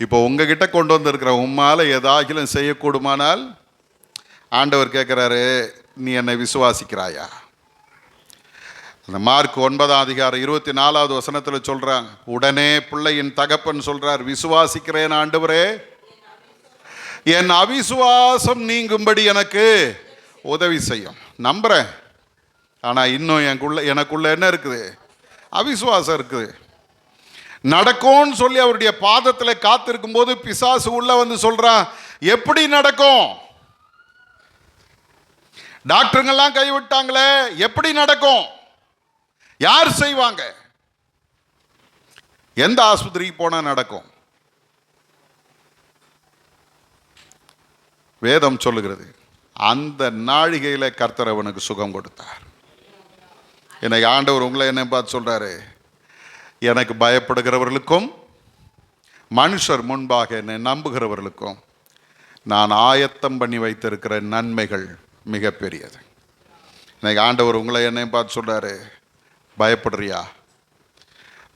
இப்போ உங்ககிட்ட கொண்டு வந்திருக்கிற உம்மால ஏதாகிலும் செய்யக்கூடுமானால், ஆண்டவர் கேட்குறாரு, நீ என்னை விசுவாசிக்கிறாயா? அந்த மார்க் 9:24 சொல்றாங்க. உடனே பிள்ளையின் தகப்பன் சொல்றார், விசுவாசிக்கிறேன் ஆண்டவரே, என் அவிசுவாசம் நீங்கும்படி எனக்கு உதவி செய்யும். நம்புறேன், ஆனா இன்னும் எனக்குள்ள என்ன இருக்குது? அவிசுவாசம் இருக்குது. நடக்கும்னு சொல்லி அவருடைய பாதத்தில் காத்திருக்கும் போது பிசாசு உள்ள வந்து சொல்றான், எப்படி நடக்கும்? டாக்டருங்கெல்லாம் கைவிட்டாங்களே, எப்படி நடக்கும்? யார் செய்வாங்க? எந்த ஆஸ்பத்திரிக்கு போனால் நடக்கும்? வேதம் சொல்லுகிறது, அந்த நாழிகையில் கர்த்தர் அவனுக்கு சுகம் கொடுத்தார். எனக்கு ஆண்டவர் உங்களை என்ன பார்த்து சொல்றாரு, எனக்கு பயப்படுகிறவர்களுக்கும் மனுஷர் முன்பாக என்னை நம்புகிறவர்களுக்கும் நான் ஆயத்தம் பண்ணி வைத்திருக்கிற நன்மைகள் மிகப்பெரியது. இன்னைக்கு ஆண்டவர் உங்களை என்னையும் பார்த்து சொல்றாரு, பயப்படுறியா?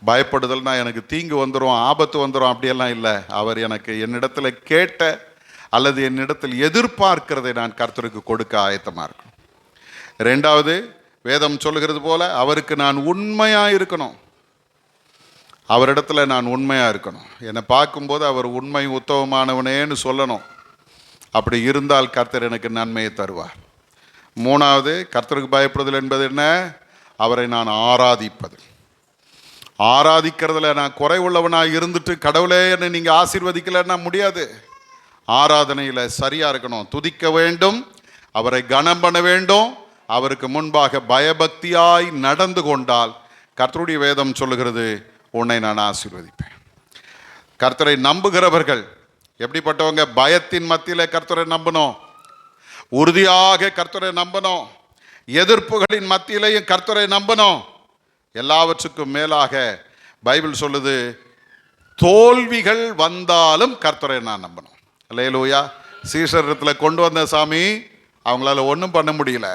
பயப்படுதல்னா எனக்கு தீங்கு வந்துடும், ஆபத்து வந்துடும், அப்படியெல்லாம் இல்லை. அவர் எனக்கு என்னிடத்தில் கேட்ட அல்லது என்னிடத்தில் எதிர்பார்க்கிறதை நான் கர்த்தருக்கு கொடுக்க ஆயத்தமாக இருக்கணும். ரெண்டாவது, வேதம் சொல்லுகிறது போல அவருக்கு நான் உண்மையாக இருக்கணும். அவரிடத்துல நான் உண்மையாக இருக்கணும். என்னை பார்க்கும்போது அவர் உண்மை உத்தமமானவனேன்னு சொல்லணும். அப்படி இருந்தால் கர்த்தர் எனக்கு நன்மையை தருவார். மூணாவது, கர்த்தருக்கு பயப்படுதல் என்பது என்ன? அவரை நான் ஆராதிப்பது. ஆராதிக்கிறதுல நான் குறை உள்ளவனாக இருந்துட்டு கடவுளே என்னை நீங்கள் ஆசீர்வதிக்கலைன்னா முடியாது. ஆராதனையில் சரியாக இருக்கணும். துதிக்க வேண்டும், அவரை கனம் பண்ண வேண்டும், அவருக்கு முன்பாக பயபக்தியாய் நடந்து கொண்டால் கர்த்தருடைய வேதம் சொல்லுகிறது, உன்னை நான் ஆசீர்வதிப்பேன். கர்த்தரை நம்புகிறவர்கள் எப்படிப்பட்டவங்க? பயத்தின் மத்தியில் கர்த்தரை நம்பணும், உறுதியாக கர்த்தரை நம்பணும், எதிர்ப்புகளின் மத்தியிலையும் கர்த்தரை நம்பணும். எல்லாவற்றுக்கும் மேலாக பைபிள் சொல்லுது, தோல்விகள் வந்தாலும் கர்த்தரை நான் நம்பணும். அல்லேலூயா. சீசரத்தில் கொண்டு வந்த சாமி அவங்களால ஒன்றும் பண்ண முடியல,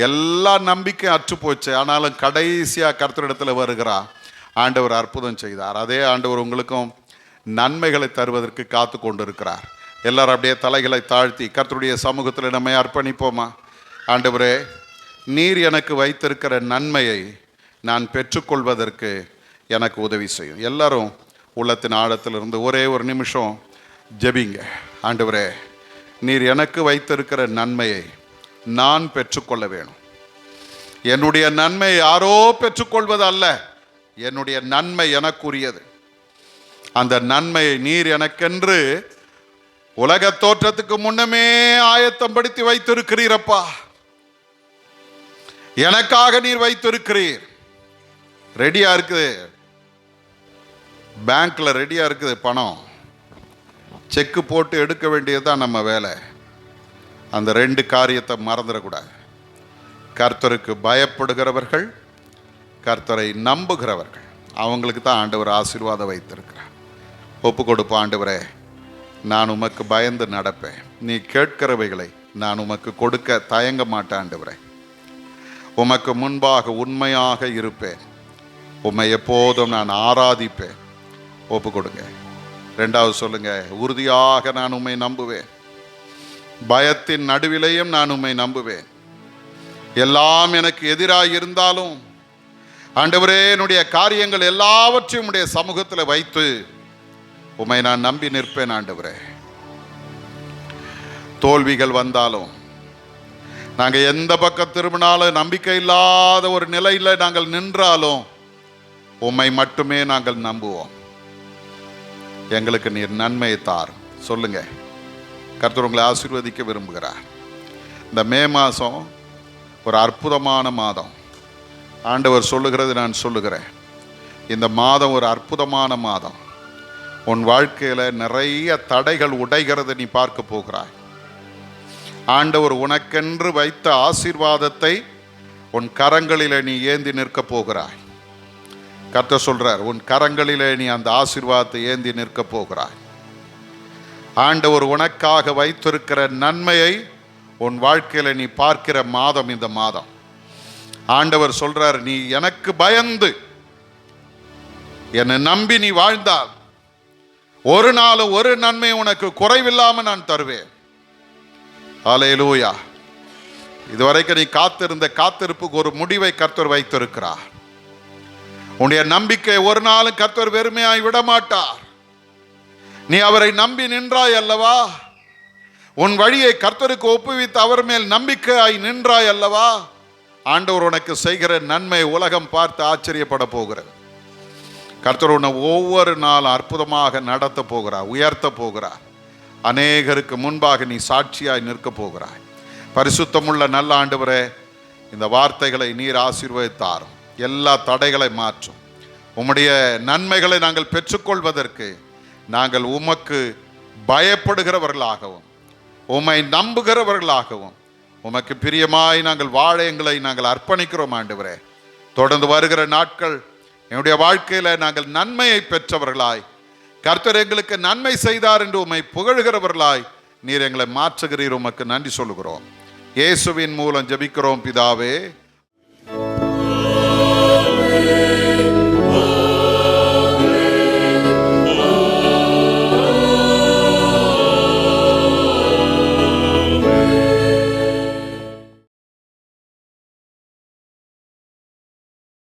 எல்லா நம்பிக்கை அற்று போச்சு. ஆனாலும் கடைசியாக கர்த்தரிடத்தில் வருகிறா, ஆண்டவர் அற்புதம் செய்தார். அதே ஆண்டவர் உங்களுக்கும் நன்மைகளை தருவதற்கு காத்து கொண்டு இருக்கிறார். எல்லாரும் அப்படியே தலைகளை தாழ்த்தி கர்த்தருடைய சமூகத்தில் நம்மை அர்ப்பணிப்போமா? ஆண்டவரே, நீர் எனக்கு வைத்திருக்கிற நன்மையை நான் பெற்றுக்கொள்வதற்கு எனக்கு உதவி செய்யும். எல்லாரும் உள்ளத்தின் ஆழத்திலிருந்து ஒரே ஒரு நிமிஷம் ஜெபிங்க. ஆண்டவரே, நீர் எனக்கு வைத்திருக்கிற நன்மையை நான் பெற்றுக்கொள்ள வேணும். என்னுடைய நன்மை யாரோ பெற்றுக்கொள்வது அல்ல, என்னுடைய நன்மை எனக்குரியது. அந்த நன்மையை நீர் எனக்கென்று உலக தோற்றத்துக்கு முன்னமே ஆயத்தம் படுத்தி வைத்திருக்கிறீரப்பா. எனக்காக நீர் வைத்திருக்கிறீர். ரெடியா இருக்குது, பேங்க்ல ரெடியா இருக்குது பணம். செக்கு போட்டு எடுக்க வேண்டியதுதான் நம்ம வேலை. அந்த ரெண்டு காரியத்தை மறந்துடக்கூடாது. கர்த்தருக்கு பயப்படுகிறவர்கள், கர்த்தரை நம்புகிறவர்கள், அவங்களுக்கு தான் ஆண்டவர் ஆசீர்வாதம் வைத்திருக்கிறார். ஒப்பு கொடுப்போம். ஆண்டவரே, நான் உமக்கு பயந்து நடப்பேன். நீ கேட்கிறவைகளை நான் உமக்கு கொடுக்க தயங்க மாட்டேன். ஆண்டவரே, உமக்கு முன்பாக உண்மையாக இருப்பேன். உம்மை எப்போதும் நான் ஆராதிப்பேன். ஒப்பு கொடுங்க. ரெண்டாவது சொல்லுங்க, உறுதியாக நான் உம்மை நம்புவேன். பயத்தின் நடுவிலையும் நான் உம்மை நம்புவேன். எல்லாம் எனக்கு எதிராக இருந்தாலும் ஆண்டவரே, என்னுடைய காரியங்கள் எல்லாவற்றையும் உடைய சமூகத்தில் வைத்து உம்மை நான் நம்பி நிற்பேன். ஆண்டவரே, தோல்விகள் வந்தாலும், நாங்கள் எந்த பக்கம் திரும்பினாலும், நம்பிக்கை இல்லாத ஒரு நிலையில் நாங்கள் நின்றாலும் உம்மை மட்டுமே நாங்கள் நம்புவோம். எங்களுக்கு நீர் நன்மையை தார். சொல்லுங்க. கர்த்தர் உங்களை ஆசீர்வதிக்க விரும்புகிறார். இந்த மே மாதம் ஒரு அற்புதமான மாதம். ஆண்டவர் சொல்லுகிறது நான் சொல்லுகிறேன், இந்த மாதம் ஒரு அற்புதமான மாதம். உன் வாழ்க்கையில் நிறைய தடைகள் உடைகிறத நீ பார்க்க போகிறாய். ஆண்டவர் உனக்கென்று வைத்த ஆசீர்வாதத்தை உன் கரங்களில் நீ ஏந்தி நிற்க போகிறாய். கர்த்தர் சொல்றார், உன் கரங்களிலே நீ அந்த ஆசீர்வாதத்தை ஏந்தி நிற்க போகிறாய். ஆண்டவர் உனக்காக வைத்திருக்கிற நன்மையை உன் வாழ்க்கையில நீ பார்க்கிற மாதம் இந்த மாதம். ஆண்டவர் சொல்றார், நீ எனக்கு பயந்து என்னை நம்பி நீ வாழ்ந்தால் ஒரு நாளும் ஒரு நன்மை உனக்கு குறைவில்லாம நான் தருவேன். அல்லேலூயா. இதுவரைக்கும் நீ காத்திருந்த காத்திருப்புக்கு ஒரு முடிவை கர்த்தர் வைத்திருக்கிறார். உன்னுடைய நம்பிக்கை ஒரு நாளும் கர்த்தர் வெறுமையாய் விடமாட்டார். நீ அவரை நம்பி நின்றாய் அல்லவா? உன் வழியை கர்த்தருக்கு ஒப்புவித்து அவர் மேல் நம்பிக்கையாய் நின்றாய் அல்லவா? ஆண்டவர் உனக்கு செய்கிற நன்மை உலகம் பார்த்து ஆச்சரியப்பட போகிறது. கர்த்தர் உன்னை ஒவ்வொரு நாளும் அற்புதமாக நடத்த போகிறார், உயர்த்த போகிறார். அநேகருக்கு முன்பாக நீ சாட்சியாய் நிற்க போகிறாய். பரிசுத்தமுள்ள நல்ல ஆண்டவரே, இந்த வார்த்தைகளை நீர் ஆசீர்வதித்தாரும். எல்லா தடைகளை மாற்றும். உம்முடைய நன்மைகளை நாங்கள் பெற்றுக்கொள்வதற்கு நாங்கள் உமக்கு பயப்படுகிறவர்களாகவும் உம்மை நம்புகிறவர்களாகவும் உமக்கு பிரியமாய் நாங்கள் வாழ எங்களை நாங்கள் அர்ப்பணிக்கிறோம் ஆண்டவரே. தொடர்ந்து வருகிற நாட்கள் என்னுடைய வாழ்க்கையில நாங்கள் நன்மையை பெற்றவர்களாய், கர்த்தர் எங்களுக்கு நன்மை செய்தார் என்று உம்மை புகழ்கிறவர்களாய் நீர் எங்களை மாற்றுகிறீர். உமக்கு நன்றி சொல்லுகிறோம். இயேசுவின் மூலம் ஜெபிக்கிறோம் பிதாவே.